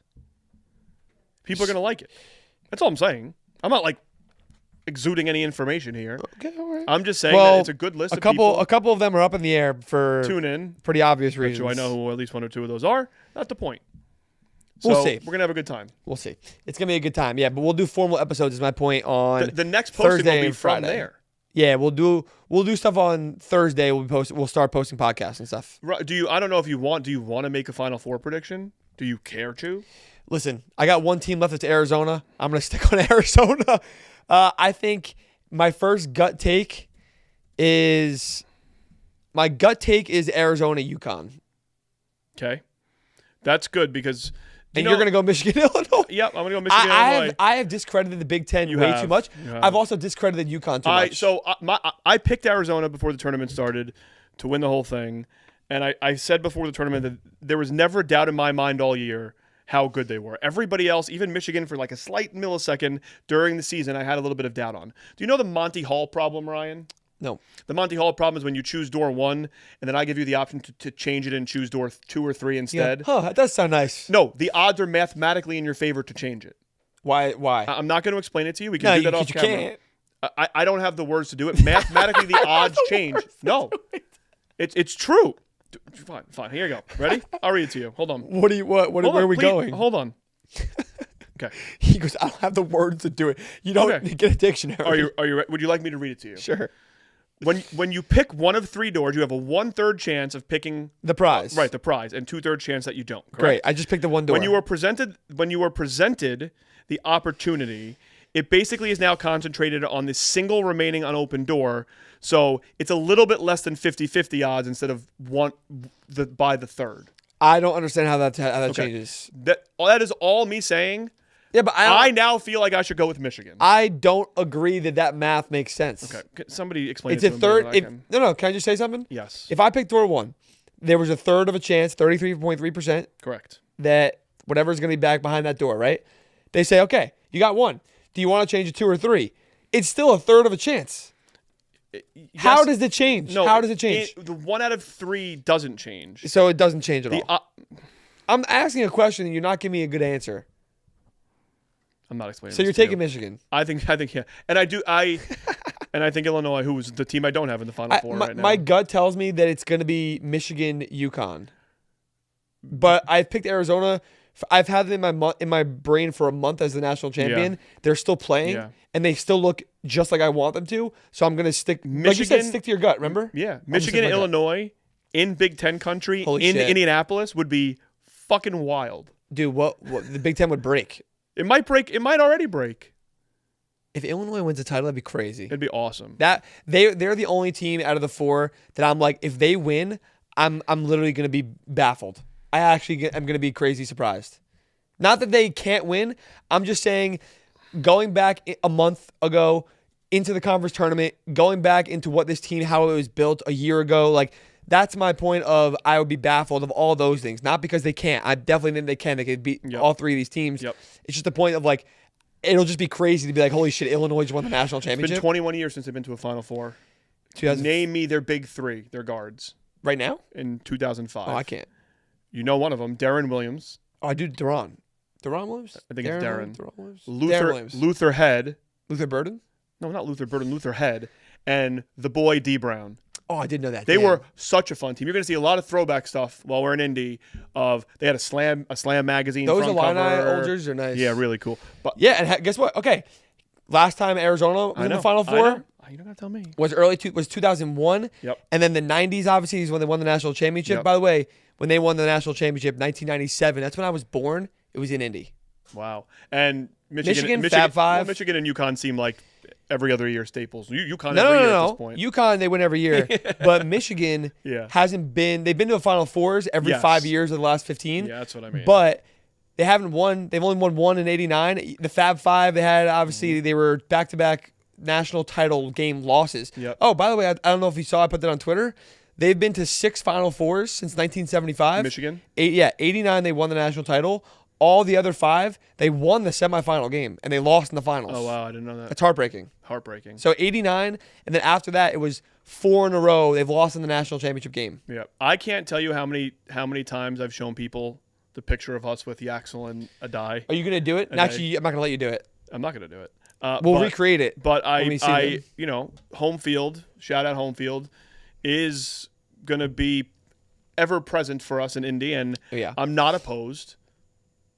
People are going to like it. That's all I'm saying. I'm not like exuding any information here. Okay, all right. I'm just saying Well, that it's a good list. A couple of them are up in the air for Tune in. pretty obvious Bet reasons. you I know who at least one or two of those are. Not the point. We'll So, see. We're gonna have a good time. We'll see. It's gonna be a good time. Yeah, but we'll do formal episodes. Is my point on The next posting Thursday will be and from Friday. there. Yeah, we'll do stuff on Thursday. We'll start posting podcasts and stuff. I don't know if you want. Do you want to make a Final Four prediction? Do you care to? Listen, I got one team left. It's Arizona. I'm gonna stick on Arizona. I think my first gut take is Arizona UConn. Okay, that's good because. And you're gonna go Michigan, Illinois. Yep, I'm gonna go Michigan, Illinois. I have discredited the Big Ten You way have. too much. You have. I've also discredited UConn too much. I picked Arizona before the tournament started to win the whole thing, and I said before the tournament that there was never a doubt in my mind all year how good they were. Everybody else, even Michigan, for like a slight millisecond during the season, I had a little bit of doubt on. Do you know the Monty Hall problem, Ryan? No. The Monty Hall problem is when you choose door 1, and then I give you the option to change it and choose door 2 or 3 instead. Yeah. Huh, that does sound nice. No, the odds are mathematically in your favor to change it. Why? I'm not going to explain it to you. We can do that off you camera. can't. I don't have the words to do it. Mathematically, the odds change. No, it's true. Fine. Here you go. Ready? I'll read it to you. Hold on. What? Where are we going? Hold on. Okay. He goes, I don't have the words to do it. You don't Okay. get a dictionary. Are you? Would you like me to read it to you? Sure. When you pick one of 3 doors, you have a 1/3 chance of picking The prize. right the prize, and 2/3 chance that you don't. Correct? Great. I just picked the one door. When you were presented the opportunity, it basically is now concentrated on this single remaining unopened door. So it's a little bit less than 50-50 odds instead of by the third. I don't understand how that changes. That is all me saying. Yeah, but I now feel like I should go with Michigan. I don't agree that math makes sense. Okay, somebody explain It's it a to me third. better than I can. No. Can I just say something? Yes. If I picked door 1, there was a third of a chance, 33.3%, Correct. that whatever's going to be back behind that door, right? They say, okay, you got 1. Do you want to change it 2 or 3? It's still a third of a chance. How does it change? No, How does it change? The 1 out of 3 doesn't change. So it doesn't change at all. The, I'm asking a question and you're not giving me a good answer. I'm not explaining. So this you're to you. taking Michigan. I think yeah, and I think Illinois, who is the team I don't have in the Final Four right now. My gut tells me that it's going to be Michigan, UConn. But I've picked Arizona. I've had them in my brain for a month as the national champion. Yeah. They're still playing, and they still look just like I want them to. So I'm going to stick. Like you said, stick to your gut. Remember? Yeah, Michigan, Illinois in Big Ten country Holy in shit. Indianapolis would be fucking wild. Dude, what the Big Ten would break. It might break. It might already break. If Illinois wins the title, that'd be crazy. It'd be awesome. That they're the only team out of the 4 that I'm like, if they win, I'm literally gonna be baffled. I actually am gonna be crazy surprised. Not that they can't win. I'm just saying, going back a month ago into the conference tournament, going back into what this team, how it was built a year ago, like that's my point of I would be baffled of all those things. Not because they can't. I definitely think they can. They could beat all 3 of these teams. Yep. It's just the point of like, it'll just be crazy to be like, holy shit, Illinois just won the national It's championship. been 21 years since they've been to a Final Four. Name me their big 3, their guards. Right now? In 2005. Oh, I can't. You know one of them, Darren Williams. Oh, I do Deron. Deron Williams? I think it's Darren. Deron Williams? Luther Williams. Luther Head. Luther Burden? No, not Luther Burden. Luther Head. And the boy D Brown. Oh, I did know that. They Damn. were such a fun team. You're going to see a lot of throwback stuff while we're in Indy. They had a slam magazine. Those front Illini cover. Olgers are nice. Yeah, really cool. But yeah, and guess what? Okay, last time Arizona was in the Final Four you don't got to tell me. was 2001. Yep. And then the 90s obviously is when they won the national championship. Yep. By the way, when they won the national championship, 1997. That's when I was born. It was in Indy. Wow. And Michigan, Fab Five. Well, Michigan and UConn seem like every other year staples. UConn No, every no, year no, at no. this point. UConn, they win every year. But Michigan Yeah. hasn't been. They've been to the Final Fours every Yes. 5 years of the last 15. Yeah, that's what I mean. But They haven't won. They've only won one in '89. The Fab Five they had, obviously, they were back-to-back national title game losses. Yep. Oh, by the way, I don't know if you saw, I put that on Twitter. They've been to 6 Final Fours since 1975. Michigan? 89 they won the national title. All the other 5, they won the semifinal game, and they lost in the finals. Oh, wow. I didn't know that. That's heartbreaking. Heartbreaking. So 89, and then after that, it was 4 in a row. They've lost in the national championship game. Yeah. I can't tell you how many times I've shown people the picture of us with Yaxel and Adai. Are you going to do it? Actually, I'm not going to let you do it. I'm not going to do it. We'll recreate it. But I home field, shout out home field, is going to be ever present for us in Indy, and I'm not opposed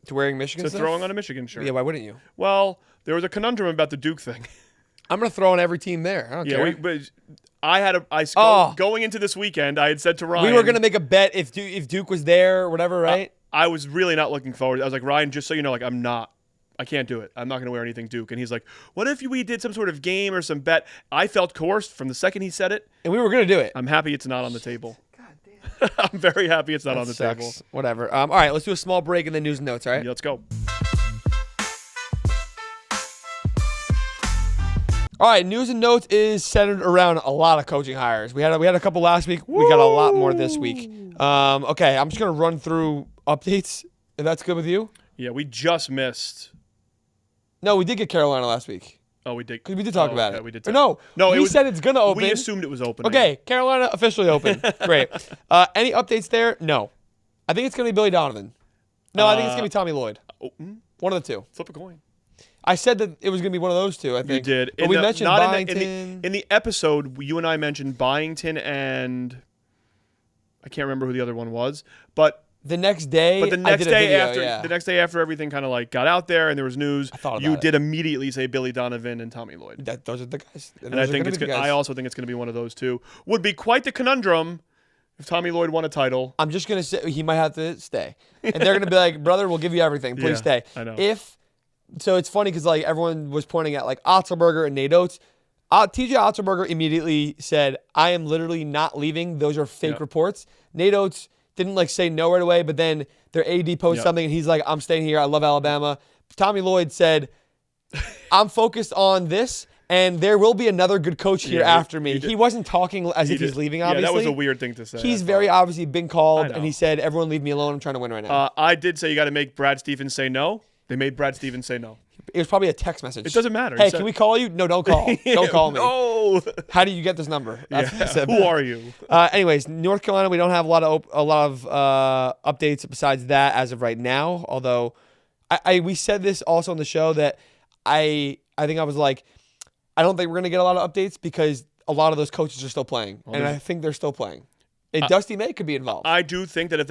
to wearing Michigan stuff? Throwing on a Michigan shirt. Yeah, why wouldn't you? Well, there was a conundrum about the Duke thing. I'm going to throw on every team there. I don't care. But going into this weekend, I had said to Ryan, we were going to make a bet if Duke was there or whatever, right? I was really not looking forward. I was like, Ryan, just so you know, like I can't do it. I'm not going to wear anything Duke. And he's like, what if we did some sort of game or some bet? I felt coerced from the second he said it. And we were going to do it. I'm happy it's not on the table. God damn. I'm very happy it's not on the table. Whatever. All right, let's do a small break and then news and notes, all right? Yeah, let's go. All right, news and notes is centered around a lot of coaching hires. We had a couple last week. We got a lot more this week. Okay, I'm just going to run through updates, if that's good with you. Yeah, we just missed. No, we did get Carolina last week. Oh, we did. Because we did talk about it. We did. No, we said it's going to open. We assumed it was open. Okay, Carolina officially open. Great. Any updates there? No. I think it's going to be Billy Donovan. No, I think it's going to be Tommy Lloyd. One of the two. Flip a coin. I said that it was going to be one of those two, I think. You did. But we mentioned Byington. In the episode, you and I mentioned Byington and I can't remember who the other one was, but the next day, the next day after everything kind of like got out there and there was news, you did immediately say Billy Donovan and Tommy Lloyd. Those are the guys. And I think I also think it's going to be one of those two. Would be quite the conundrum if Tommy Lloyd won a title. I'm just going to say he might have to stay. And they're going to be like, brother, we'll give you everything. Please stay. I know. So it's funny because like everyone was pointing at like Otzelberger and Nate Oates. TJ Otzelberger immediately said, I am literally not leaving. Those are fake reports. Nate Oates didn't like say no right away, but then their AD posted something and he's like, I'm staying here. I love Alabama. Tommy Lloyd said, I'm focused on this and there will be another good coach here after me. He wasn't talking as if he's leaving, obviously. Yeah, that was a weird thing to say. He's very obviously been called and he said, everyone leave me alone. I'm trying to win right now. I did say you got to make Brad Stevens say no. They made Brad Stevens say no. It was probably a text message. It doesn't matter. Hey, can we call you? No, don't call. Don't call me. No. How do you get this number? That's what I said. Who are you? Anyways, North Carolina, we don't have a lot of updates besides that as of right now. Although, we said this also on the show that I think I was like, I don't think we're gonna get a lot of updates because a lot of those coaches are still playing, and I think they're still playing. And Dusty May could be involved. I do think that if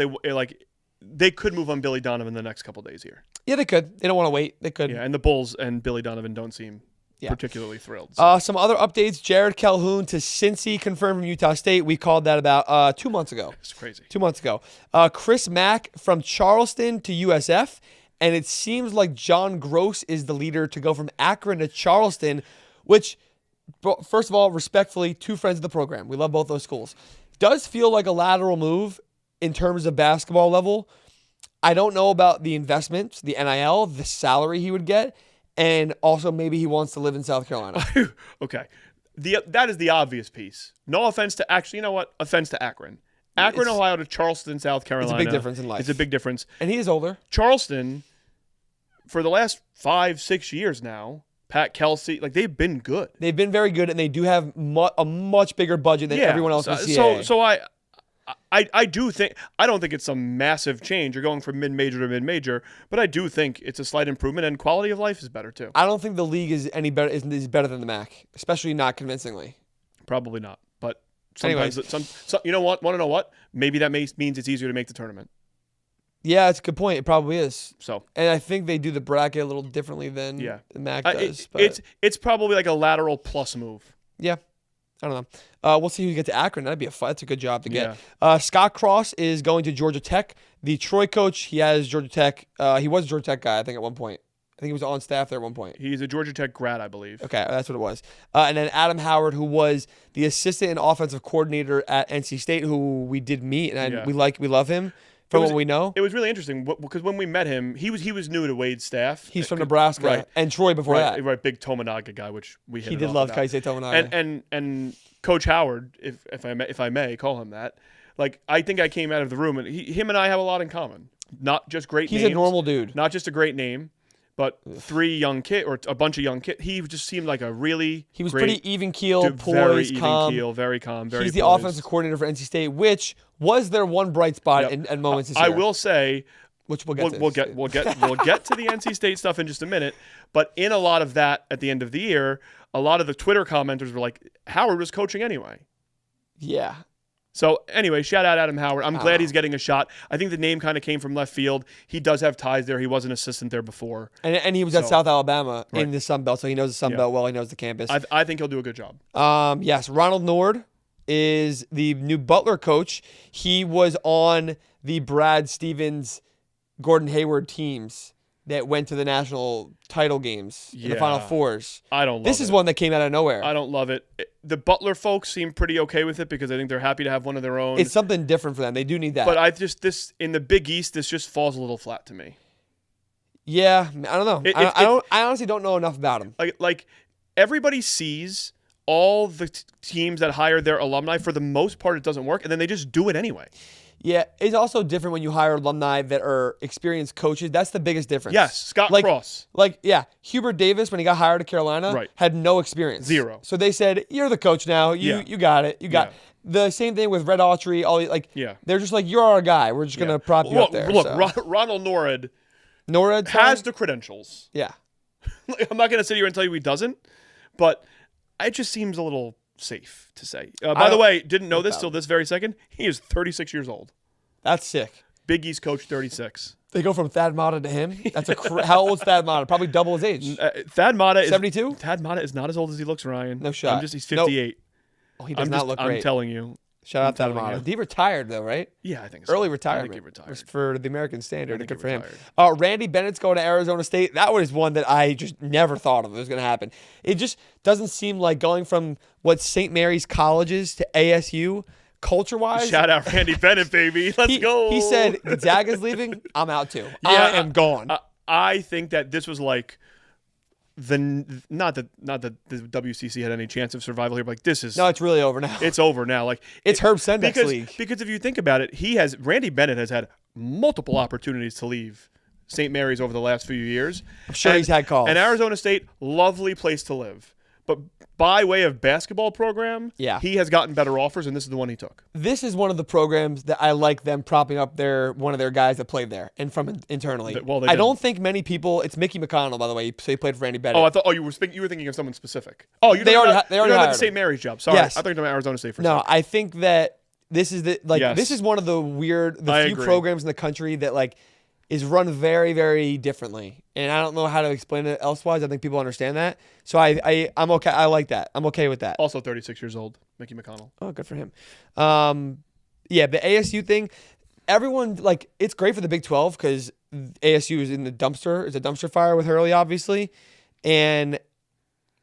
they could move on Billy Donovan the next couple days here. Yeah, they could. They don't want to wait. They could. Yeah, and the Bulls and Billy Donovan don't seem particularly thrilled. So. Some other updates. Jared Calhoun to Cincy confirmed from Utah State. We called that about 2 months ago. It's crazy. 2 months ago. Chris Mack from Charleston to USF. And it seems like John Gross is the leader to go from Akron to Charleston, which, first of all, respectfully, 2 friends of the program. We love both those schools. Does feel like a lateral move in terms of basketball level. I don't know about the investments, the NIL, the salary he would get, and also maybe he wants to live in South Carolina. Okay. That is the obvious piece. No offense to offense to Akron. Akron, Ohio to Charleston, South Carolina. It's a big difference in life. It's a big difference. And he is older. Charleston, for the last 5-6 years now, Pat Kelsey, like they've been good. They've been very good, and they do have a much bigger budget than everyone else in the CAA. So I do think I don't think it's some massive change. You're going from mid-major to mid-major, but I do think it's a slight improvement, and quality of life is better too. I don't think the league is any better. Is better than the MAC, especially not convincingly. Probably not. But sometimes, you know what? Want to know what? Maybe that means it's easier to make the tournament. Yeah, that's a good point. It probably is. So, and I think they do the bracket a little differently than the MAC does. It's probably like a lateral plus move. Yeah. I don't know. We'll see who gets to Akron. That'd be that's a good job to get. Yeah. Scott Cross is going to Georgia Tech. The Troy coach, he has Georgia Tech. He was a Georgia Tech guy, I think, at one point. I think he was on staff there at one point. He's a Georgia Tech grad, I believe. Okay, that's what it was. And then Adam Howard, who was the assistant and offensive coordinator at NC State, who we did meet, and we love him. from what we know. It was really interesting because when we met him, he was new to Wade's staff. He's from Nebraska, right. And Troy before that. Right, big Tominaga guy, which we he did love Kaisei Tominaga. And Coach Howard, if I may call him that, like I think I came out of the room and him and I have a lot in common. Not just great names. He's a normal dude. Not just a great name, but three young kids or a bunch of young kids. He just seemed like a really He was great, pretty even keel, poised, very calm. even keel, very calm, very He's the poised. offensive coordinator for NC State, which was their one bright spot in moments this year. I will say, which we'll get to. We'll get to the NC State stuff in just a minute. But in a lot of that at the end of the year, a lot of the Twitter commenters were like, Howard was coaching anyway. Yeah. So anyway, shout out Adam Howard. I'm glad he's getting a shot. I think the name kind of came from left field. He does have ties there. He was an assistant there before. And he was at South Alabama in the Sun Belt, so he knows the Sun Belt well. He knows the campus. I think he'll do a good job. Yes, Ronald Nord is the new Butler coach. He was on the Brad Stevens, Gordon Hayward teams that went to the national title games in the Final Fours. I don't love it. This is one that came out of nowhere. I don't love it. The Butler folks seem pretty okay with it because I think they're happy to have one of their own. It's something different for them. They do need that. But this in the Big East, this just falls a little flat to me. Yeah, I don't know. I honestly don't know enough about him. Like everybody sees all the teams that hire their alumni. For the most part, it doesn't work, and then they just do it anyway. Yeah, it's also different when you hire alumni that are experienced coaches. That's the biggest difference. Yes, Scott Cross. Hubert Davis, when he got hired at Carolina, had no experience. Zero. So they said, you're the coach now. You got it. You got it. The same thing with Red Autry. They're just like, you're our guy. We're just going to prop you up there. Look, Ronald Norad has the credentials. Yeah. I'm not going to sit here and tell you he doesn't, but it just seems a little safe to say. By the way, didn't know this till this very second. He is 36 years old. That's sick. Big East coach, 36. They go from Thad Matta to him. That's how old is Thad Matta? Probably double his age. Thad Matta is 72. Thad Matta is not as old as he looks, Ryan. No shot. He's 58. Nope. Oh, he does not look great. I'm telling you. Shout out Thad Matta. He retired though, right? Yeah, I think so. Early retirement. I think he retired. For the American Standard. Good for him. Retired. Randy Bennett's going to Arizona State. That was one that I just never thought of was going to happen. It just doesn't seem like going from what St. Mary's colleges to ASU culture-wise. Shout out Randy Bennett, baby. Let's go. He said, Gonzaga's leaving. I'm out too. I am gone. I think that this was like not that the WCC had any chance of survival here, but like this is it's really over now. It's over now. Like it's Herb Sendek's league. Because if you think about it, Randy Bennett has had multiple opportunities to leave St. Mary's over the last few years. I'm sure he's had calls. And Arizona State, lovely place to live. But by way of basketball program, he has gotten better offers, and this is the one he took. This is one of the programs that I like them propping up one of their guys that played there and from internally. I don't think many people. It's Mickey McConnell, by the way. So he played for Randy Bennett. Oh, I thought. Oh, you were thinking of someone specific. Oh, they already had the St. Mary's job. Sorry, yes. I thought you were talking about Arizona State for a second. second. I think that this is this is one of the few programs in the country that is run very, very differently. And I don't know how to explain it elsewise. I think people understand that. So I'm okay. I like that. I'm okay with that. Also 36 years old, Mickey McConnell. Oh, good for him. The ASU thing, everyone, it's great for the Big 12 because ASU is in the dumpster. It's a dumpster fire with Hurley, obviously. And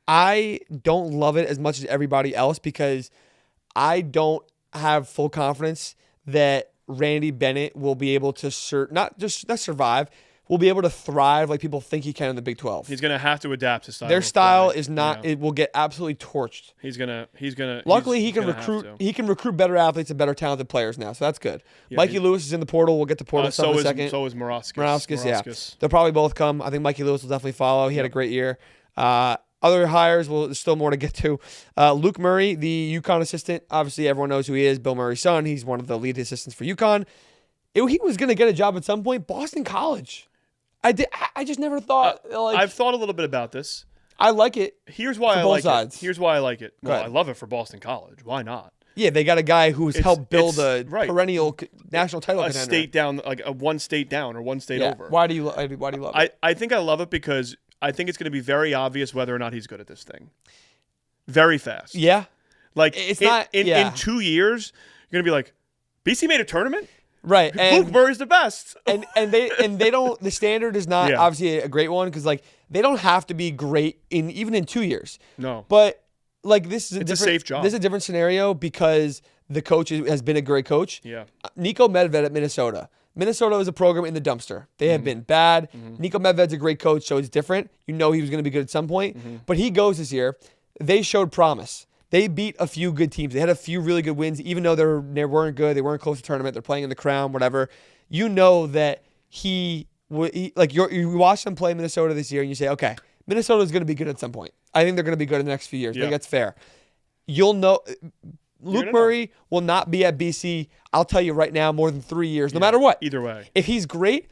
I don't love it as much as everybody else because I don't have full confidence that Randy Bennett will be able to not survive, will be able to thrive like people think he can in the Big 12. He's going to have to adapt his style. Their style is not. It will get absolutely torched. He's gonna. Luckily, he can recruit. He can recruit better athletes and better talented players now, so that's good. Yeah, Mikey Lewis is in the portal. We'll get to portal stuff in a second. So is Morauskas. Yeah, they'll probably both come. I think Mikey Lewis will definitely follow. He had a great year. Other hires, there's still more to get to. Luke Murray, the UConn assistant. Obviously, everyone knows who he is. Bill Murray's son. He's one of the lead assistants for UConn. He was going to get a job at some point. Boston College. I just never thought. I've thought a little bit about this. I like it. Here's why I like it. Here's why I like it. Well, I love it for Boston College. Why not? Yeah, they got a guy who's helped build a perennial national title contender. State down, like a one state down or one state over. Why do you love it? I think I love it because I think it's going to be very obvious whether or not he's good at this thing. Very fast. Yeah. It's not in 2 years, you're going to be like, BC made a tournament? Right. Luke Murray's the best. and they don't, the standard is not obviously a great one because they don't have to be great even in 2 years. No. But this is a safe job. This is a different scenario because the coach has been a great coach. Yeah. Nico Medved at Minnesota. Minnesota is a program in the dumpster. They have been bad. Nico Medved's a great coach, so it's different. You know he was going to be good at some point. But he goes this year. They showed promise. They beat a few good teams. They had a few really good wins, even though they weren't good. They weren't close to the tournament. They're playing in the Crown, whatever. You know that you watch them play Minnesota this year, and you say, okay, Minnesota is going to be good at some point. I think they're going to be good in the next few years. I think that's fair. You'll know. Luke Murray will not be at BC, I'll tell you right now, more than 3 years, no matter what. Either way. If he's great,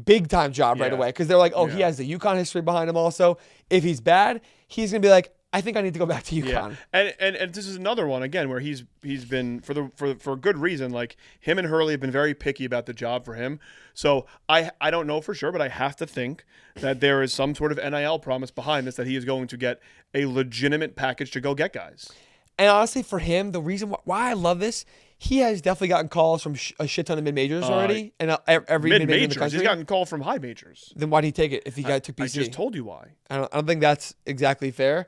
big time job right away. Because they're like, he has the UConn history behind him also. If he's bad, he's going to be like, I think I need to go back to UConn. Yeah. And this is another one, again, where he's been, for a good reason, like him and Hurley have been very picky about the job for him. So I don't know for sure, but I have to think that there is some sort of NIL promise behind this, that he is going to get a legitimate package to go get guys. And honestly, for him, the reason why I love this, he has definitely gotten calls from a shit ton of mid-majors already. And every mid-major in the country. He's gotten called from high majors. Then why did he take it if he took BC? I just told you why. I don't think that's exactly fair.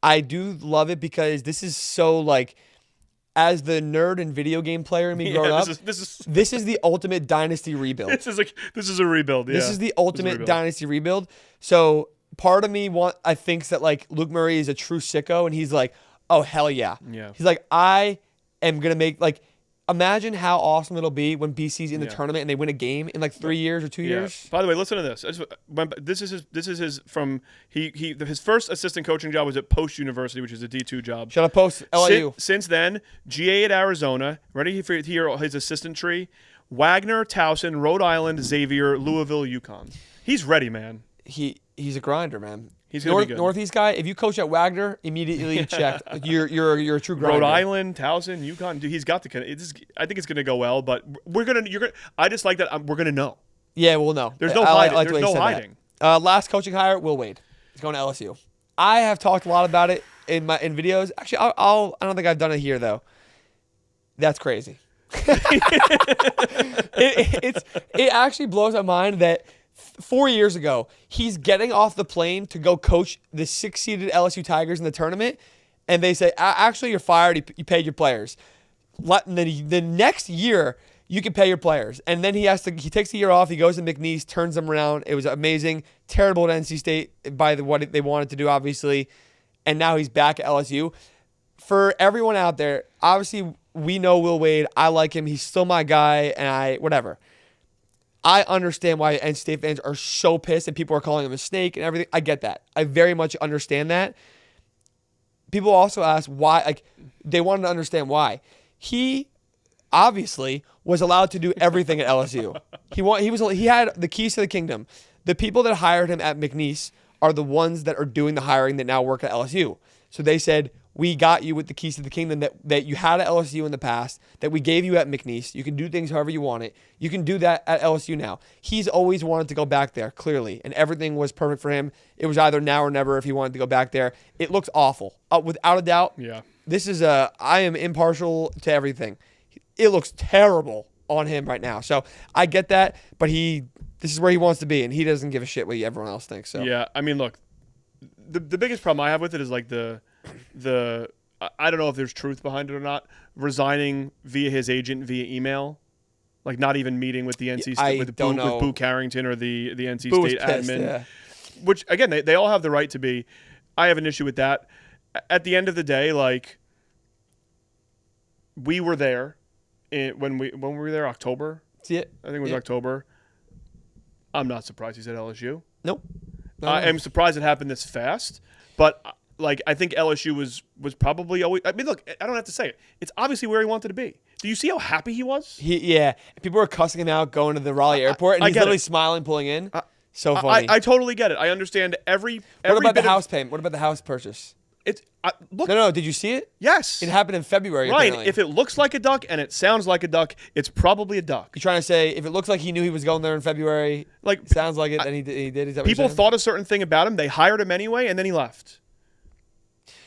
I do love it because this is so like, as the nerd and video game player in me growing up, this is the ultimate dynasty rebuild. This is a rebuild. Yeah. This is the ultimate dynasty rebuild. So part of me thinks that like Luke Murray is a true sicko, and he's like, oh hell yeah. Yeah. He's like, I am gonna make like. Imagine how awesome it'll be when BC's in the tournament and they win a game in like 3 years or 2 years. By the way, listen to this. This is his first assistant coaching job was at Post University, which is a D2 job. Shout out Post, LIU. Since then, GA at Arizona. Ready to hear his assistant tree? Wagner, Towson, Rhode Island, Xavier, Louisville, UConn. He's ready, man. He's a grinder, man. He's gonna be good. Northeast guy. If you coach at Wagner, immediately checked. You're a true grinder. Rhode Island, Towson, UConn. Dude, he's got the. I think it's gonna go well, but I just like that. We're gonna know. Yeah, we'll know. There's no hiding. There's no hiding. Last coaching hire, Will Wade. He's going to LSU. I have talked a lot about it in videos. Actually, I don't think I've done it here though. That's crazy. It actually blows my mind that 4 years ago, he's getting off the plane to go coach the 6-seeded LSU Tigers in the tournament, and they say, actually, you're fired. You paid your players. The next year, you can pay your players. And then he takes the year off. He goes to McNeese, turns them around. It was amazing. Terrible at NC State by what they wanted to do, obviously. And now he's back at LSU. For everyone out there, obviously, we know Will Wade. I like him. He's still my guy, and whatever. I understand why NC State fans are so pissed and people are calling him a snake and everything. I get that. I very much understand that. People also ask why, like, they wanted to understand why. He obviously was allowed to do everything at LSU. He had the keys to the kingdom. The people that hired him at McNeese are the ones that are doing the hiring that now work at LSU. So they said, we got you with the keys to the kingdom that you had at LSU in the past, that we gave you at McNeese. You can do things however you want it. You can do that at LSU now. He's always wanted to go back there, clearly, and everything was perfect for him. It was either now or never if he wanted to go back there. It looks awful. Without a doubt, yeah. I am impartial to everything. It looks terrible on him right now. So I get that, but this is where he wants to be, and he doesn't give a shit what everyone else thinks. So yeah, I mean, look, the biggest problem I have with it is like the I don't know if there's truth behind it or not. Resigning via his agent via email, like not even meeting with the NC State with Boo Carrington or the NC Boo State pissed, admin. Yeah. Which again, they all have the right to be. I have an issue with that. At the end of the day, like we were there when we were there October. See it? I think it was October. I'm not surprised he's at LSU. Nope. I am surprised it happened this fast, but like I think LSU was probably always. I mean, look, I don't have to say it. It's obviously where he wanted to be. Do you see how happy he was? Yeah. People were cussing him out going to the Raleigh airport, and he's literally smiling, pulling in. So funny. I totally get it. I understand every. What about the house payment? What about the house purchase? Look. No. Did you see it? Yes. It happened in February. Right. Apparently. If it looks like a duck and it sounds like a duck, it's probably a duck. You're trying to say if it looks like he knew he was going there in February, like sounds like it, then he did. Is that what people you're saying? thought a certain thing about him. They hired him anyway, and then he left.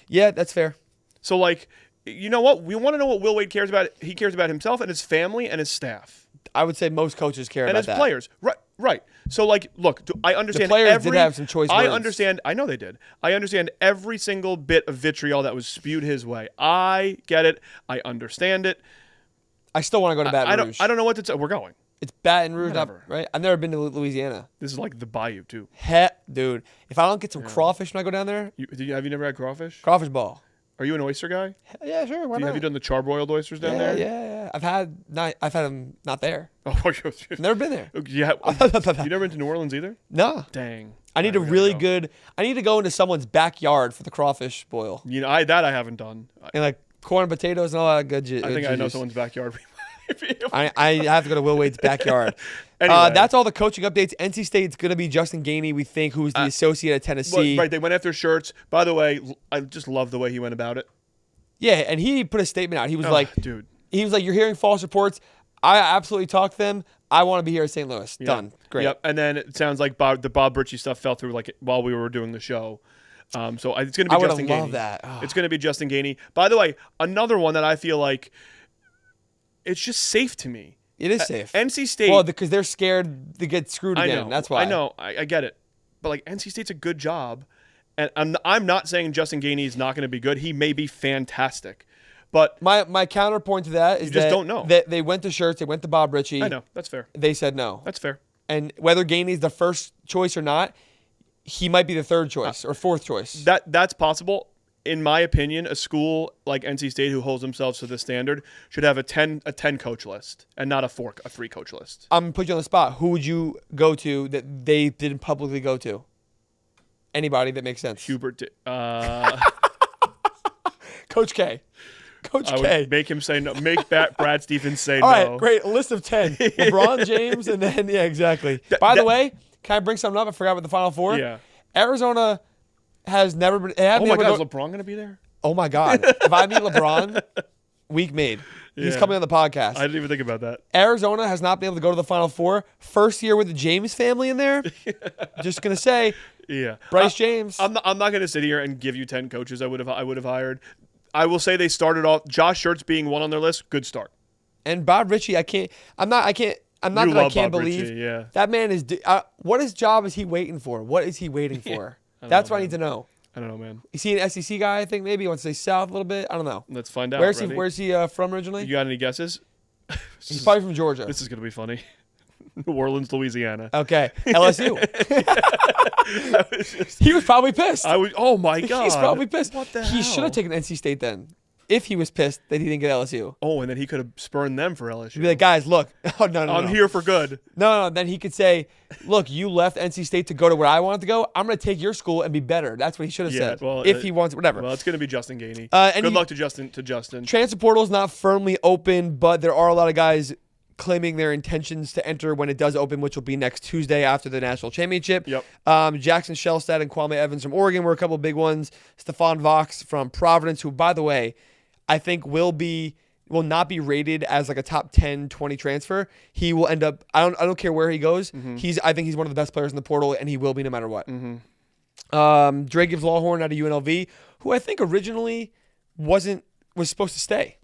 Yeah, that's fair. So, like, you know what? We want to know what Will Wade cares about. He cares about himself and his family and his staff. I would say most coaches care and about that. And his players. Right. So, like, look, I understand. The players did have some choice words. I understand. I know they did. I understand every single bit of vitriol that was spewed his way. I get it. I understand it. I still want to go to Baton Rouge. I don't know what to say. We're going. It's Baton Rouge, Whatever. right? I've never been to Louisiana. This is like the bayou too. Dude, if I don't get some crawfish when I go down there, Have you never had crawfish? crawfish ball. Are you an oyster guy? Yeah, sure. Why not? Have you done the charbroiled oysters down there? Yeah. I've had them not there. Oh, Never been there. yeah. You never been to New Orleans either? No. Dang. I need I need to go into someone's backyard for the crawfish boil. You know, I haven't done. And like corn and potatoes and all that good shit. I think I know someone's backyard. I have to go to Will Wade's backyard. Anyway. That's all the coaching updates. NC State's going to be Justin Gainey, we think, who's the associate at Tennessee. Right, they went after shirts. By the way, I just love the way he went about it. Yeah, and he put a statement out. He was dude. He was like, you're hearing false reports. I absolutely talked to them. I want to be here at St. Louis. Yeah. Done. Great. Yep. And then it sounds like the Bob Ritchie stuff fell through like while we were doing the show. So it's going to be Justin Gainey. I would love that. Oh. It's going to be Justin Gainey. By the way, another one that I feel like it's just safe to me. It is safe. NC State. Well, because they're scared to get screwed again. I know, That's why. I know. I get it. But like NC State's a good job. And I'm not saying Justin Gainey is not going to be good. He may be fantastic. But my counterpoint to that is you just don't know. That they went to shirts. They went to Bob Ritchie. I know. That's fair. They said no. That's fair. And whether Gainey's the first choice or not, he might be the third choice or fourth choice. That's possible. In my opinion, a school like NC State who holds themselves to this standard should have a 10 coach list and not a 3 coach list. I'm gonna put you on the spot. Who would you go to that they didn't publicly go to? Anybody that makes sense. Hubert. Coach K. Coach K. I would make him say no. Make Brad Stevens say All no. Right, great. A list of 10. LeBron James, and then exactly. By the way, can I bring something up? I forgot about the Final Four. Yeah. Arizona has never been. Oh my God, is LeBron going to be there? Oh my God! If I meet LeBron, week made. He's coming on the podcast. I didn't even think about that. Arizona has not been able to go to the Final Four. First year with the James family in there. Just gonna say. Yeah. Bryce James. I'm not going to sit here and give you 10 coaches I would have hired. I will say they started off. Josh Schertz being one on their list. Good start. And Bob Ritchie, I can't believe Ritchie, that man is. What his job is he waiting for? What is he waiting for? That's what I need to know. I don't know, man. Is he an SEC guy? I think maybe he wants to stay south a little bit. I don't know. Let's find out. Where's he from originally? You got any guesses? He's probably from Georgia. This is gonna be funny. New Orleans, Louisiana. Okay, LSU. He was probably pissed. Oh my God. He's probably pissed. What the He hell? should have taken NC State then. If he was pissed that he didn't get LSU. Oh, and then he could have spurned them for LSU. He'd be like, guys, look. Oh, no. I'm here for good. No. Then he could say, look, you left NC State to go to where I wanted to go. I'm going to take your school and be better. That's what he should have said. Well, if he wants, whatever. Well, it's going to be Justin Gainey. Good luck to Justin. Transfer portal is not firmly open, but there are a lot of guys claiming their intentions to enter when it does open, which will be next Tuesday after the national championship. Yep. Jackson Shellstad and Kwame Evans from Oregon were a couple of big ones. Stephon Vox from Providence, who, by the way, I think will not be rated as like a top 10, 20 transfer. He will end up. I don't care where he goes. Mm-hmm. I think he's one of the best players in the portal, and he will be no matter what. Mm-hmm. Dre Gibbs Lawhorn out of UNLV, who I think originally was supposed to stay.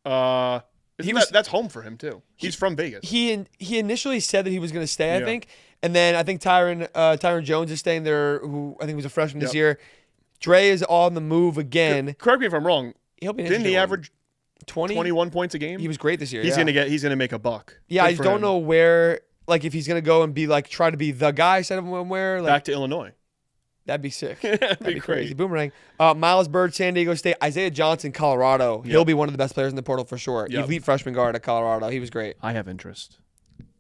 That's home for him too. He's from Vegas. He initially said that he was going to stay, I think, and then I think Tyron Jones is staying there, who I think was a freshman this year. Dre is on the move again. Correct me if I'm wrong. Didn't he average 21 points a game? He was great this year. He's gonna make a buck. Yeah, Good I just don't know where. Like if he's gonna go and be like try to be the guy instead of where. Like, back to Illinois. That'd be sick. That'd be crazy. crazy. Boomerang. Miles Bird, San Diego State. Isaiah Johnson, Colorado. He'll be one of the best players in the portal for sure. Yep. Elite freshman guard at Colorado. He was great. I have interest.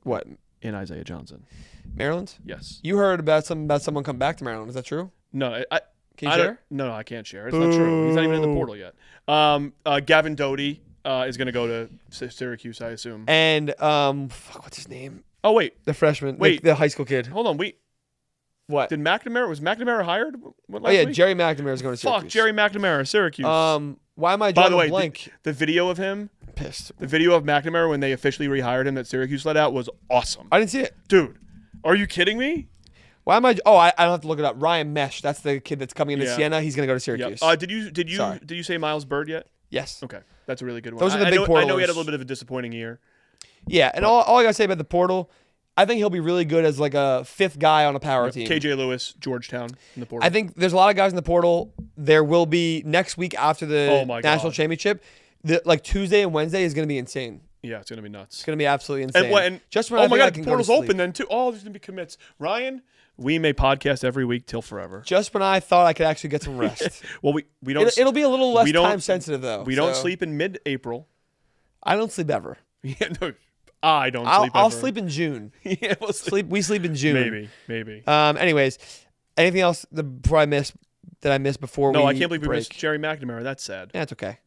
What? In Isaiah Johnson. Maryland? Yes. You heard about someone come back to Maryland. Is that true? No, Can you share? No, I can't share. It's not true. He's not even in the portal yet. Gavin Doty is going to go to Syracuse, I assume. And what's his name? Oh wait, the freshman. Wait, the high school kid. Hold on. What? Was McNamara hired? Week? Jerry McNamara is going to Syracuse. Fuck, Jerry McNamara, Syracuse. Why am I drawing By the way, blank? the video of him, pissed. The video of McNamara when they officially rehired him that Syracuse let out was awesome. I didn't see it, dude. Are you kidding me? Why am I? Oh, I don't have to look it up. Ryan Mesh, that's the kid that's coming into Siena. He's going to go to Syracuse. Yep. Did you say Miles Bird yet? Yes. Okay, that's a really good one. Those are the big portals. I know he had a little bit of a disappointing year. Yeah, and all I got to say about the portal, I think he'll be really good as like a fifth guy on a power team. KJ Lewis, Georgetown in the portal. I think there's a lot of guys in the portal. There will be next week after the national championship. Like Tuesday and Wednesday is going to be insane. Yeah, it's gonna be nuts. It's gonna be absolutely insane. And just when oh I my think I God, can the portal's go to sleep. open then too. Oh, there's gonna be commits. Ryan, we may podcast every week till forever. Just when I thought I could actually get some rest. Well, we don't. It'll be a little less we don't- time sensitive though. We don't so- sleep in mid-April. I don't sleep ever. Yeah, no, I don't I'll sleep. Ever. sleep in June. Yeah, we'll sleep. We sleep in June. Maybe. Anyways, anything else before I missed before we No, I can't believe we break? missed Jerry McNamara. That's sad. Yeah, it's okay.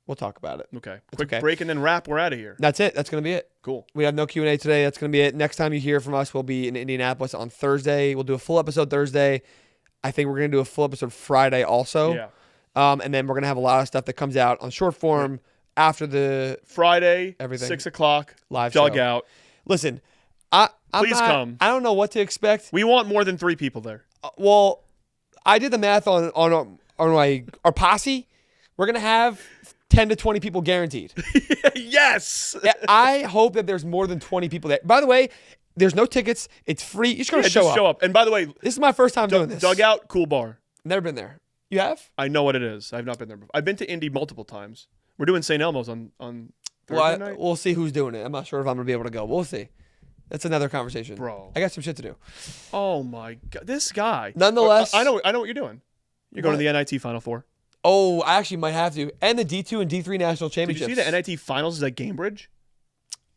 We'll talk about it. Okay. It's Quick okay. break and then wrap. We're out of here. That's it. That's gonna be it. Cool. We have no Q&A today. That's gonna be it. Next time you hear from us, we'll be in Indianapolis on Thursday. We'll do a full episode Thursday. I think we're gonna do a full episode Friday also. Yeah. And then we're gonna have a lot of stuff that comes out on short form after the Friday, Everything. 6 o'clock, live show. dugout. Listen, I'm Please not- come. I don't know what to expect. We want more than 3 people there. Well, I did the math on our posse. We're gonna have 10 to 20 people guaranteed. Yes. Yeah, I hope that there's more than 20 people there. By the way, there's no tickets. It's free. You just gotta Yeah, show just up. show up. And by the way, This is my first time doing this. dugout, cool bar. Never been there. You have? I know what it is. I've not been there before. I've been to Indy multiple times. We're doing St. Elmo's on Thursday Well, night. we'll see who's doing it. I'm not sure if I'm gonna be able to go. We'll see. That's another conversation, Bro. I got some shit to do. Oh my God, this guy. Nonetheless, I know what you're doing. You're going to the NIT Final Four. Oh, I actually might have to. And the D2 and D3 national Did you championships. see the NIT Finals is at Gamebridge?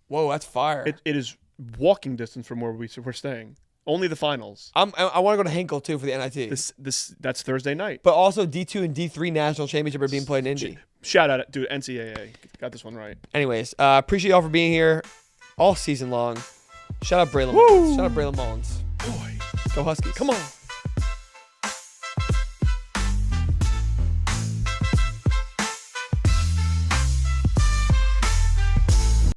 Whoa, that's fire. It is walking distance from where we're staying. Only the finals. I want to go to Hinkle too for the NIT. That's Thursday night. But also D2 and D3 national championship are being played in Indy. Shout out, dude, NCAA. Got this one right. Anyways, appreciate y'all for being here all season long. Shout out Braylon. Mullins. Shout out Braylon Mullins. Boy, Go Huskies. come on.